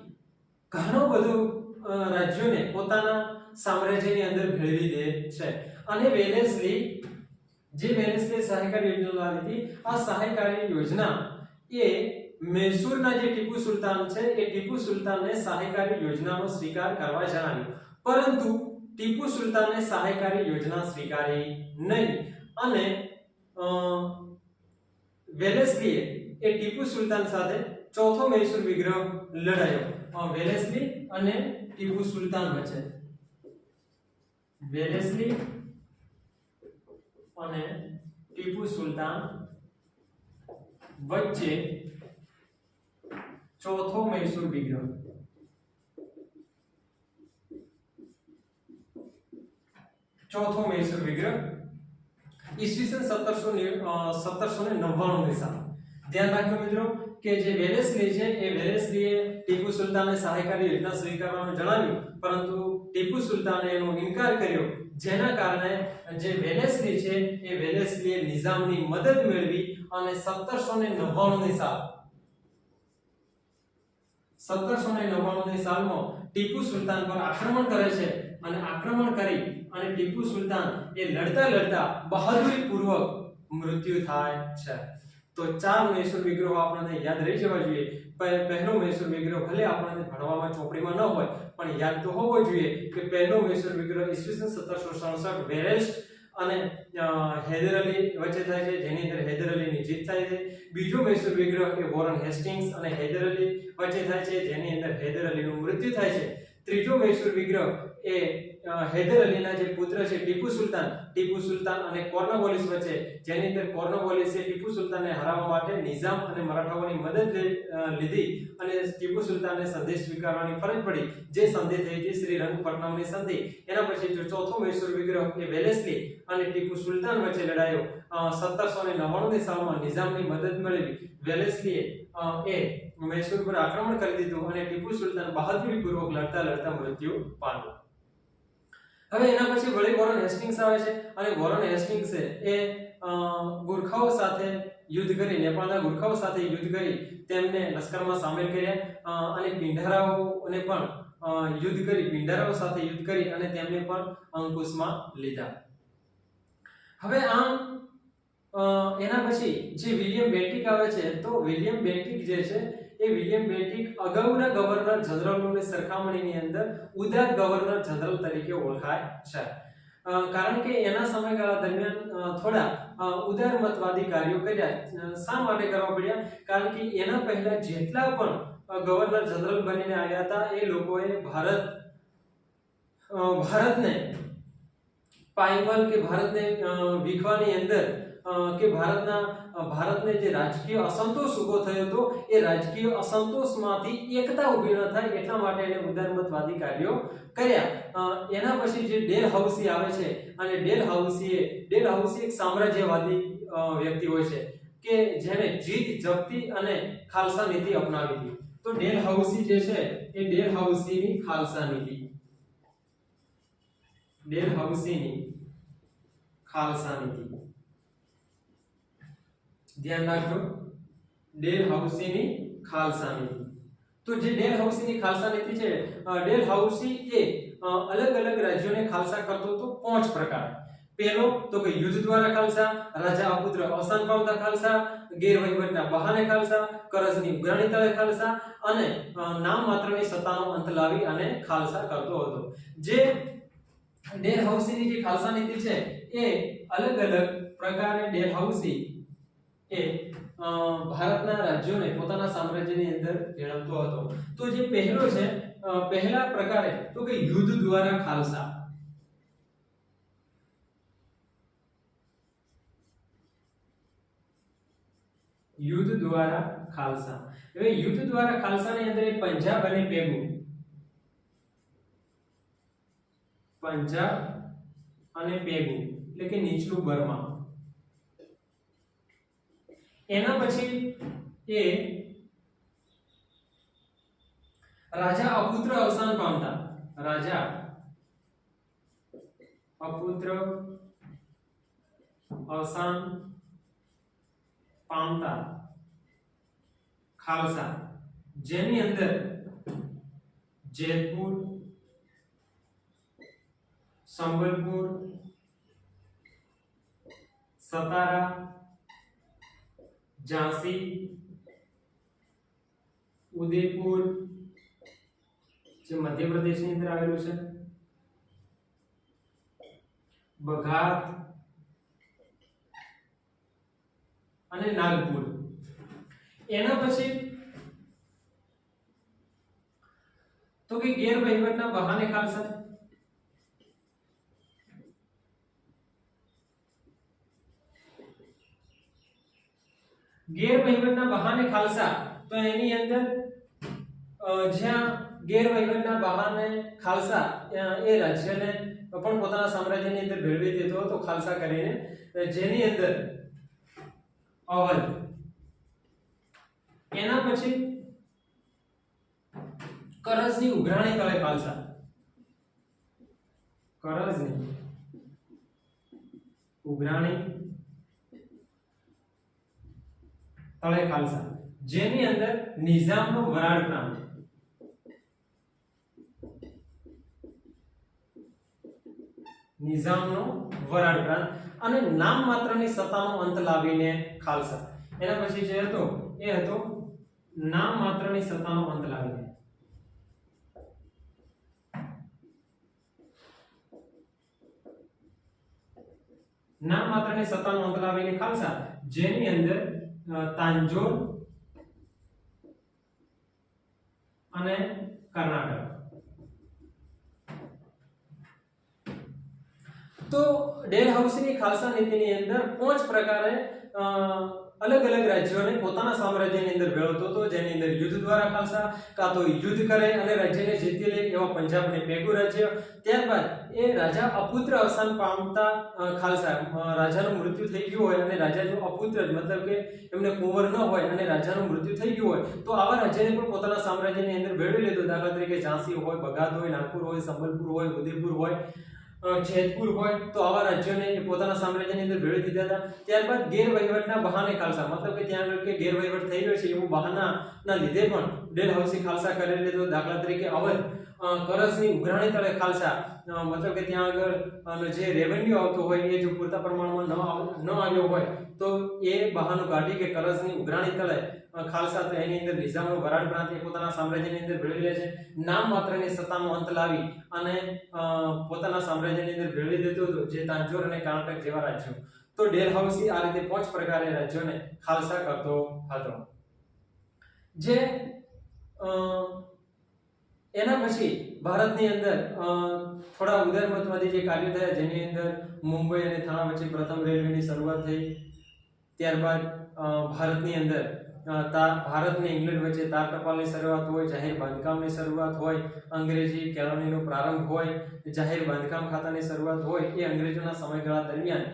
ઘણું બધું રાજ્યોને પોતાના સામ્રાજ્યની અંદર ભેળવી દે છે. અને વેલેસ્લી સહાયકારી યોજના લાવી હતી. આ સહાયકારી યોજના એ મૈસૂરના જે ટીપુ સુલતાન છે એ ટીપુ સુલતાનને સહાયકારી યોજનાનો સ્વીકાર કરવા જણાવ્યું, પરંતુ ટીપુ સુલતાનને સહાયકારી યોજના સ્વીકારી નહીં અને વેલેસ્લીએ એ ટીપુ સુલતાન સાથે ચોથો મૈસૂર વિગ્રહ લડાયો. વેલેસ્લી અને ટીપુ સુલતાન વચ્ચે, વેલેસ્લી અને ટીપુ સુલતાન વચ્ચે ચોથો મૈસૂર વિગ્રહ, ચોથો મૈસૂર વિગ્રહ ઈસવીસન 1799 ની સાલ. ધ્યાન રાખજો મિત્રો કે જે વેલેસ્લી છે એ વેલેસ્લીએ ટીપુ સુલતાનને સહાયકારી યોજના સ્વીકારવાનું જણાવ્યું, પરંતુ ટીપુ સુલતાને એનો ઇનકાર કર્યો, જેના કારણે જે વેલેસ્લી છે એ વેલેસ્લીએ નિઝામની મદદ મેળવી અને 1799 ની સાલ 1799 ની સાલમાં ટીપુ સુલતાન પર આક્રમણ કરે છે અને આક્રમણ કરી અને ટીપુ સુલતાન એ લડતા બહાદુરી પૂર્વક મૃત્યુ થાય છે. તો ચાર મૈસૂર વિગ્રહો આપણને યાદ રહી જવા જોઈએ. પહેલો મૈસૂર વિગ્રહ ભલે આપણને ભણવામાં ચોપડીમાં ન હોય પણ યાદ તો હોવો જોઈએ કે પહેલો મૈસૂર વિગ્રહ ઈસવીસન 1767 વેલેસ અને હૈદર અલી વચ્ચે થાય છે, જેની અંદર હૈદર અલીની જીત થાય છે. બીજો મૈસૂર વિગ્રહ એ વોરન હેસ્ટિંગ્સ અને હૈદર અલી વચ્ચે થાય છે, જેની અંદર હૈદર અલીનું મૃત્યુ થાય છે. ત્રીજો મૈસૂર વિગ્રહ એ હૈદર અલીના જે પુત્ર છે ટીપુ સુલતાન અને કોર્નવાલિસ વચ્ચે, જેની અંદર કોર્નવાલિસે ટીપુ સુલતાનને હરાવવા માટે નિઝામ અને મરાઠાઓની મદદ લીધી અને ટીપુ સુલતાનને સંધિ સ્વીકારવાની ફરજ પડી, જે સંધિ થઈ હતી શ્રીરંગપટ્ટનમની સંધિ. એના પછી જો ચોથો મૈસૂર વિગ્રહ એ વેલેસ્લી અને ટીપુ સુલતાન વચ્ચે લડાયો 1799 ની સાલમાં નિઝામની મદદ મેળવી વેલેસ્લીએ એ મૈસૂર પર આક્રમણ કરી દીધું અને ટીપુ સુલતાન બહાદુરીપૂર્વક લડતા મૃત્યુ પામ્યો. હવે એના પછી વળી વોરન હેસ્ટિંગ્સ આવે છે અને વોરન હેસ્ટિંગ્સે એ ગુરખાઓ સાથે યુદ્ધ કરી, નેપાળના ગુરખાઓ સાથે યુદ્ધ કરી તેમને લશ્કરમાં સામેલ કર્યા અને પિંઢારાઓને પણ પિંઢારાઓ સાથે યુદ્ધ કરી અને તેમને પણ અંકુશમાં લીધા. હવે આમ એના પછી જે વિલિયમ બેન્ટિક આવે છે, તો વિલિયમ બેન્ટિક જે છે એ વિલિયમ બેન્ટિક અગાઉના ગવર્નર જનરલોની સરખામણીની અંદર ઉદાર ગવર્નર જનરલ તરીકે ઓળખાય છે, કારણ કે એના સમયગાળા દરમિયાન થોડા ઉદારમતવાદી કાર્યો કર્યા. શા માટે કરવા પડ્યા? કારણ કે એના પહેલા જેટલા પણ ગવર્નર જનરલ બનીને આવ્યા હતા એ લોકોએ ભારતને પાયમલ કે ભારતને વિખવાની અંદર કે ભારતને જે રાજકીય અસંતોષ ઉભો થયો હતો એ રાજકીય અસંતોષમાંથી એકતા ઊભી ન થાય એટલા માટે એને ઉદારમતવાદી કાર્યો કર્યા. એના પછી જે ડેલહાઉસી આવે છે અને ડેલહાઉસી એક સામ્રાજ્યવાદી વ્યક્તિ હોય છે કે જેને જીત જપ્તી અને ખાલસા નીતિ અપનાવી હતી. તો ડેલહાઉસી જે છે એ ડેલહાઉસીની ખાલસા નીતિ ધ્યાન રાખજો, ડેલહાઉસીની ખાલસા નીતિ. તો જે ડેલહાઉસીની ખાલસા નીતિ છે, ડેલહાઉસી એ અલગ અલગ રાજ્યોને ખાલસા કરતો તો 5 પ્રકાર. પહેલો તો કે યુદ્ધ દ્વારા ખાલસા, રાજા અપુત્ર અવસાન પામતા ખાલસા, ગેરવહીવટના બહાને ખાલસા, કરજની ઉઘરાણી તળે ખાલસા અને નામ માત્રની સત્તાનો અંત લાવી અને ખાલસા કરતો હતો. જે ડેલહાઉસીની જે ખાલસા નીતિ છે એ અલગ અલગ પ્રકારે ડેલહાઉસી એ ભારતના રાજ્યોને પોતાના સામ્રાજ્યની અંદર ભેળવતો હતો. તો જે પહેલો છે, પહેલા પ્રકારે તો કે યુદ્ધ દ્વારા ખાલસા. યુદ્ધ દ્વારા ખાલસા. હવે યુદ્ધ દ્વારા ખાલસાની અંદર પંજાબ અને પેગુ, એટલે કે નીચલું બર્મા. એના પછી એ રાજા અપુત્ર અવસાન પામતા ખાલસા, જેની અંદર જેતપુર, સંબલપુર, સતારા, ઝાંસી, ઉદયપુર જે મધ્યપ્રદેશની અંદર આવેલું છે, બઘાત અને નાગપુર. એના પછી તો કે ગેરવહીવટના બહાને ખાલસા. ગેરવહીવટના બહાને ખાલસા તો એની અંદર જ્યાં ગેરવહીવટના બહાને ખાલસા એ રાજ્યને પણ પોતાના સામ્રાજ્યની અંદર ભેળવી દીધો હતો ખાલસા કરીને, જેની અંદર અવધ, એના પછી કરજની ઉઘરાણી તળે ખાલસા, કરજની ઉઘરાણી તળે ખાલસા, જેની અંદર નિઝામનો વરાળ પ્રાંત, નિઝામનો વરાળ પ્રાંત અને નામ માત્રની સત્તાનો અંત લાવીને ખાલસા. એના પછી જે હતો એ હતો નામ માત્રની સત્તાનો અંત લાવીને. નામ માત્રની સત્તાનો અંત લાવીને ખાલસા, જેની અંદર તાંજોર અને કર્ણાટક. તો ડેલહાઉસીની ખાલસા નીતિની અંદર 5 પ્રકારે અલગ અલગ રાજ્યોને પોતાના સામ્રાજ્યની અંદર ભેળવતો હતો, જેની અંદર યુદ્ધ દ્વારા ખાલસા કાં તો યુદ્ધ કરે અને રાજ્યને જીતી લે, એવા પંજાબને ભેગું રાજ્ય. ત્યારબાદ એ રાજા અપુત્ર અવસાન પામતા ખાલસા, રાજાનું મૃત્યુ થઈ ગયું હોય અને રાજા જો અપુત્ર મતલબ કે એમને કુંવર ન હોય અને રાજાનું મૃત્યુ થઈ ગયું હોય તો આવા રાજ્યને પણ પોતાના સામ્રાજ્યની અંદર ભેળવી લીધો. દાખલા તરીકે ઝાંસી હોય, બગાદ હોય, નાગપુર હોય, સંબલપુર હોય, ઉદયપુર હોય, જેતપુર હોય, તો આવા રાજ્યોને એ પોતાના સામ્રાજ્યની અંદર ભેળવી દીધા હતા. ત્યારબાદ ગેરવહીવટના બહાને ખાલસા, મતલબ કે ત્યાં આગળ કે ગેરવહીવટ થઈ રહ્યો છે એવું બહાનાના લીધે પણ ડેલહાઉસી ખાલસા કરી લીધો. દાખલા તરીકે અવધ, કરજની ઉઘરાણી તળે ખાલસા, મતલબ કે ત્યાં આગળ જે રેવન્યુ આવતો હોય એ જો પૂરતા પ્રમાણમાં ન આવ્યો હોય તો એ બહાનું કાઢી કે કરજની ઉઘરાણી તળે ખાલસા, તો એની અંદર નિઝામનો વરાળ પ્રાંત એ પોતાના સામ્રાજ્યની અંદર ભેળવી લે છે. નામ માત્રની સત્તાનો અંત લાવી અને પોતાના સામ્રાજ્યની અંદર ભેળવી દેતો હતો, જે તાંજોર અને કર્ણાટક જેવા રાજ્યો. તો ડેલહાઉસી આ રીતે 5 પ્રકારે રાજ્યોને ખાલસા કરતો હતો. જે એના પછી ભારતની અંદર થોડા ઉદારમતવાદી જે કાર્યો થયા, જેની અંદર મુંબઈ અને થાણા વચ્ચે પ્રથમ રેલવેની શરૂઆત થઈ. ત્યારબાદ ભારતની અંદર ભારત અને ઇંગ્લેન્ડ વચ્ચે તાર ટપાલની શરૂઆત હોય, જાહેર બાંધકામની શરૂઆત હોય, અંગ્રેજી કોલોનીનો પ્રારંભ હોય, જાહેર બાંધકામ ખાતાની શરૂઆત હોય, એ અંગ્રેજોના સમયગાળા દરમિયાન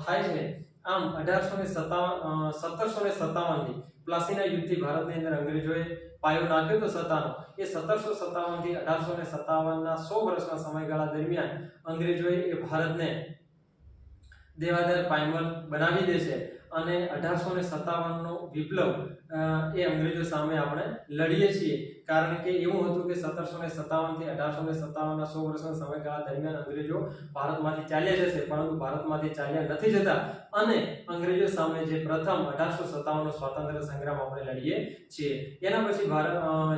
થાય છે. આમ 1757 થી પ્લાસીના યુદ્ધથી ભારતની અંદર અંગ્રેજોએ પાયો નાખ્યો તો સત્તાનો. એ 1757 થી 1857 ના 100 વર્ષના સમયગાળા દરમિયાન અંગ્રેજોએ એ ભારતને દેવાદાર પાયમલ બનાવી દે છે અને 1857 નો વિપ્લવ એ અંગ્રેજો સામે આપણે લડીએ છીએ. કારણ કે એવું હતું કે 1757 થી 1857 ના 100 વર્ષના સમયગાળા દરમિયાન અંગ્રેજો ભારતમાંથી ચાલ્યા જશે, પરંતુ ભારતમાંથી ચાલ્યા નથી જતા અને અંગ્રેજો સામે જે પ્રથમ 1857 નો સ્વાતંત્ર્ય સંગ્રામ આપણે લડીએ છીએ. એના પછી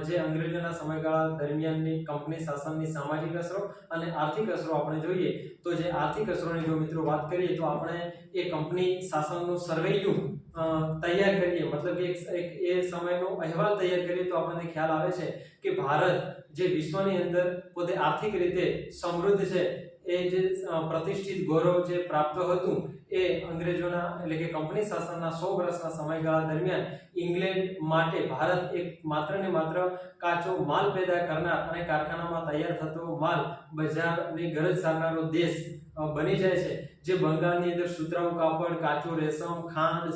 જે અંગ્રેજોના સમયગાળા દરમિયાનની કંપની શાસનની સામાજિક અસરો અને આર્થિક અસરો આપણે જોઈએ તો જે આર્થિક અસરોની જો મિત્રો વાત કરીએ તો આપણે એ કંપની શાસનનું સર્વેયુ તૈયાર કરીએ, મતલબ કે એ સમયનો અહેવાલ તૈયાર કરીએ તો આપણને ખ્યાલ આવે છે કે ભારત જે વિશ્વની અંદર પોતે આર્થિક રીતે સમૃદ્ધ છે, એ જે પ્રતિષ્ઠિત ગૌરવ જે પ્રાપ્ત હતું એ અંગ્રેજોના એટલે કે કંપની શાસનના 100 વર્ષના સમયગાળા દરમિયાન ઇંગ્લેન્ડ માટે ભારત એક માત્ર ને માત્ર કાચો માલ પેદા કરનાર અને કારખાનામાં તૈયાર થતો માલ બજારની ગરજ સારનારો દેશ બની જાય છે. જે બંગાળની અંદર સુતરાઉ કાપડ, કાચું રેશમ, ખાંડ,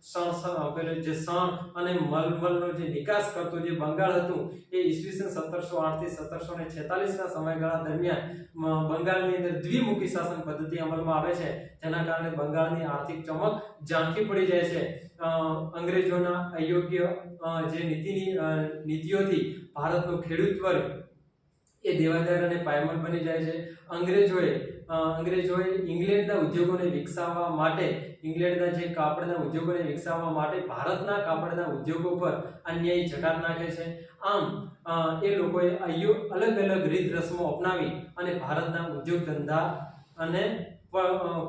શણ અને મલમલનો જે નિકાસ કરતો જે બંગાળ હતું એ ઈસવીસન 1708 થી 1746 ના સમયગાળા દરમિયાન બંગાળની અંદર દ્વિમુખી શાસન પદ્ધતિ અમલમાં આવે છે, જેના કારણે બંગાળની આર્થિક ચમક ઝાંખી પડી જાય છે. અંગ્રેજોના અયોગ્ય જે નીતિઓથી ભારતનો ખેડૂત વર્ગ એ દેવાદાર અને પાયમાલ બની જાય છે. અંગ્રેજોએ ઇંગ્લેન્ડના ઉદ્યોગોને વિકસાવવા માટે, ઇંગ્લેન્ડના જે કાપડના ઉદ્યોગોને વિકસાવવા માટે ભારતના કાપડના ઉદ્યોગો પર અન્યાયી જકાત નાખે છે. આમ એ લોકોએ અલગ અલગ રીત રસમો અપનાવી અને ભારતના ઉદ્યોગ ધંધા અને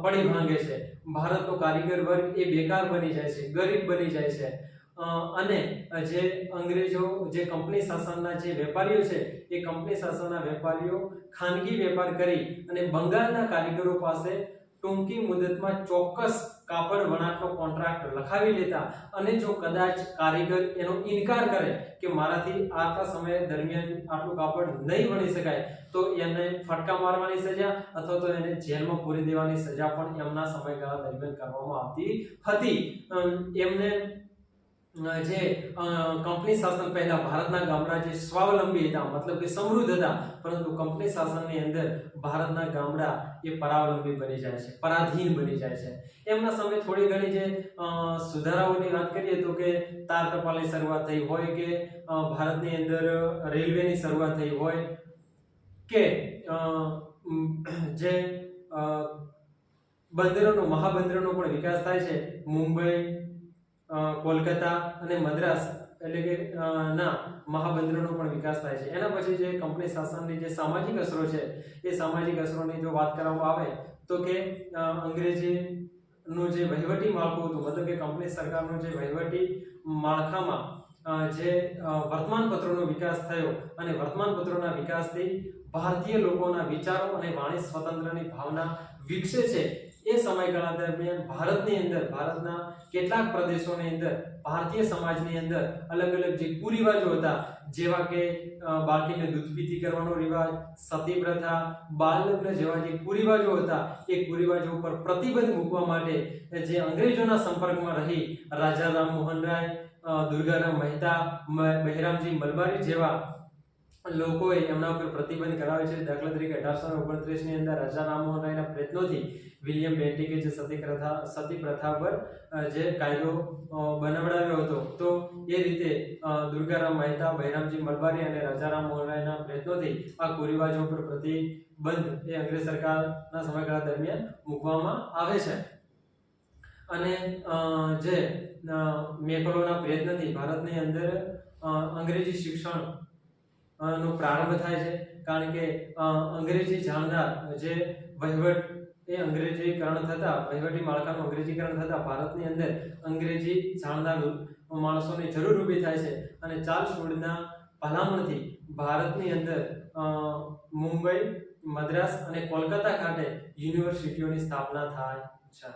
પડી ભાંગે છે. ભારતનો કારીગર વર્ગ એ બેકાર બની જાય છે, ગરીબ બની જાય છે અને જે અંગ્રેજો જે કંપની શાસનના જે વેપારીઓ છે એ કંપની શાસનના વેપારીઓ ખાનગી વેપાર કરી અને બંગાળના કારીગરો પાસે ટૂંકી મુદતમાં ચોક્કસ કાપડ વણાટનો કોન્ટ્રાક્ટ લખાવી લેતા અને જો કદાચ કારીગર એનો ઇનકાર કરે કે મારાથી આટલા સમય દરમિયાન આટલું કાપડ નહીં વણી શકાય તો એને ફટકા મારવાની સજા અથવા તો એને જેલમાં પૂરી દેવાની સજા પણ એમના સમયગાળા દરમિયાન કરવામાં આવતી હતી. એમને જે કંપની શાસન પહેલા ભારતના ગામડા જે સ્વાવલંબી હતા મતલબ કે સમૃદ્ધ હતા, પરંતુ કંપની શાસનની અંદર ભારતના ગામડા એ પરાવલંબી બની જાય છે, પરાધીન બની જાય છે. એમના સમયે થોડી ઘણી જે સુધારાઓની વાત કરીએ તો કે તાર ટપાલની શરૂઆત થઈ હોય કે ભારતની અંદર રેલવેની શરૂઆત થઈ હોય કે જે બંદરોનો મહાબંદરોનો પણ વિકાસ થાય છે. મુંબઈ, કોલકાતા અને મદ્રાસ એટલે કે ના મહાબંદરોનો પણ વિકાસ થાય છે. એના પછી જે કંપની શાસનની જે સામાજિક અસરો છે એ સામાજિક અસરોની જો વાત કરવામાં આવે તો કે અંગ્રેજીનું જે વહીવટી માળખું હતું મતલબ કે કંપની સરકારનું જે વહીવટી માળખામાં જે વર્તમાનપત્રોનો વિકાસ થયો અને વર્તમાનપત્રોના વિકાસથી ભારતીય લોકોના વિચારો અને વાણી સ્વતંત્રની ભાવના વિકસે છે. એ સમયગાળા દરમિયાન ભારતની અંદર ભારતના કેટલાક પ્રદેશોની અંદર ભારતીય સમાજની અંદર અલગ અલગ જે કુરિવાજો હતા જેવા કે બાળકીને દૂધપીતી કરવાનો રિવાજ, સતી પ્રથા, બાળ લગ્ન જેવા જે કુરિવાજો હતા એ કુરિવાજો ઉપર પ્રતિબંધ મૂકવા માટે જે અંગ્રેજોના સંપર્કમાં રહી રાજા રામમોહન રાય, દુર્ગારામ મહેતા, બહેરામજી મલબારી જેવા લોકોએ એમના ઉપર પ્રતિબંધ કરાવ્યો છે. દાખલા તરીકે 1829 ની અંદર રાજા રામમોહન રાયના પ્રયત્નોથી વિલિયમ બેન્ટિકે જે સતી પ્રથા પર જે કાયદો બનાવડાવ્યો હતો તો એ રીતે દુર્ગારામ મહેતા, બહેરામજી મલબારી અને રાજા રામમોહન રાયના પ્રયત્નોથી આ કુરિવાજો પર પ્રતિબંધ એ અંગ્રેજ સરકારના સમયગાળા દરમિયાન મૂકવામાં આવે છે. અને જે મેકલોના પ્રયત્નથી ભારતની અંદર અંગ્રેજી શિક્ષણ નો પ્રારંભ થાય છે. કારણ કે અંગ્રેજી જાણનાર જે વહીવટ એ અંગ્રેજીકરણ થતા વહીવટી માળખાનું અંગ્રેજીકરણ થતા ભારતની અંદર અંગ્રેજી જાણનાર માણસોની જરૂર ઊભી થાય છે. અને ચાર્લ્સ વુડના ભલામણથી ભારતની અંદર મુંબઈ, મદ્રાસ અને કોલકાતા ખાતે યુનિવર્સિટીઓની સ્થાપના થાય છે.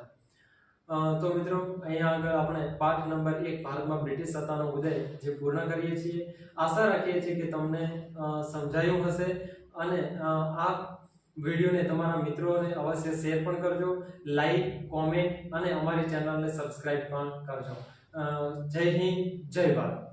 તો મિત્રો અહીંયા આગળ આપણે પાઠ નંબર 1 ભારતમાં બ્રિટિશ સત્તાનો ઉદય જે પૂર્ણ કરીએ છીએ. આશા રાખીએ છીએ કે તમને સમજાયું હશે અને આ વિડીયોને તમારા મિત્રોને અવશ્ય શેર પણ કરજો, લાઈક, કોમેન્ટ અને અમારી ચેનલને સબસ્ક્રાઇબ પણ કરજો. જય હિન્દ, જય ભારત.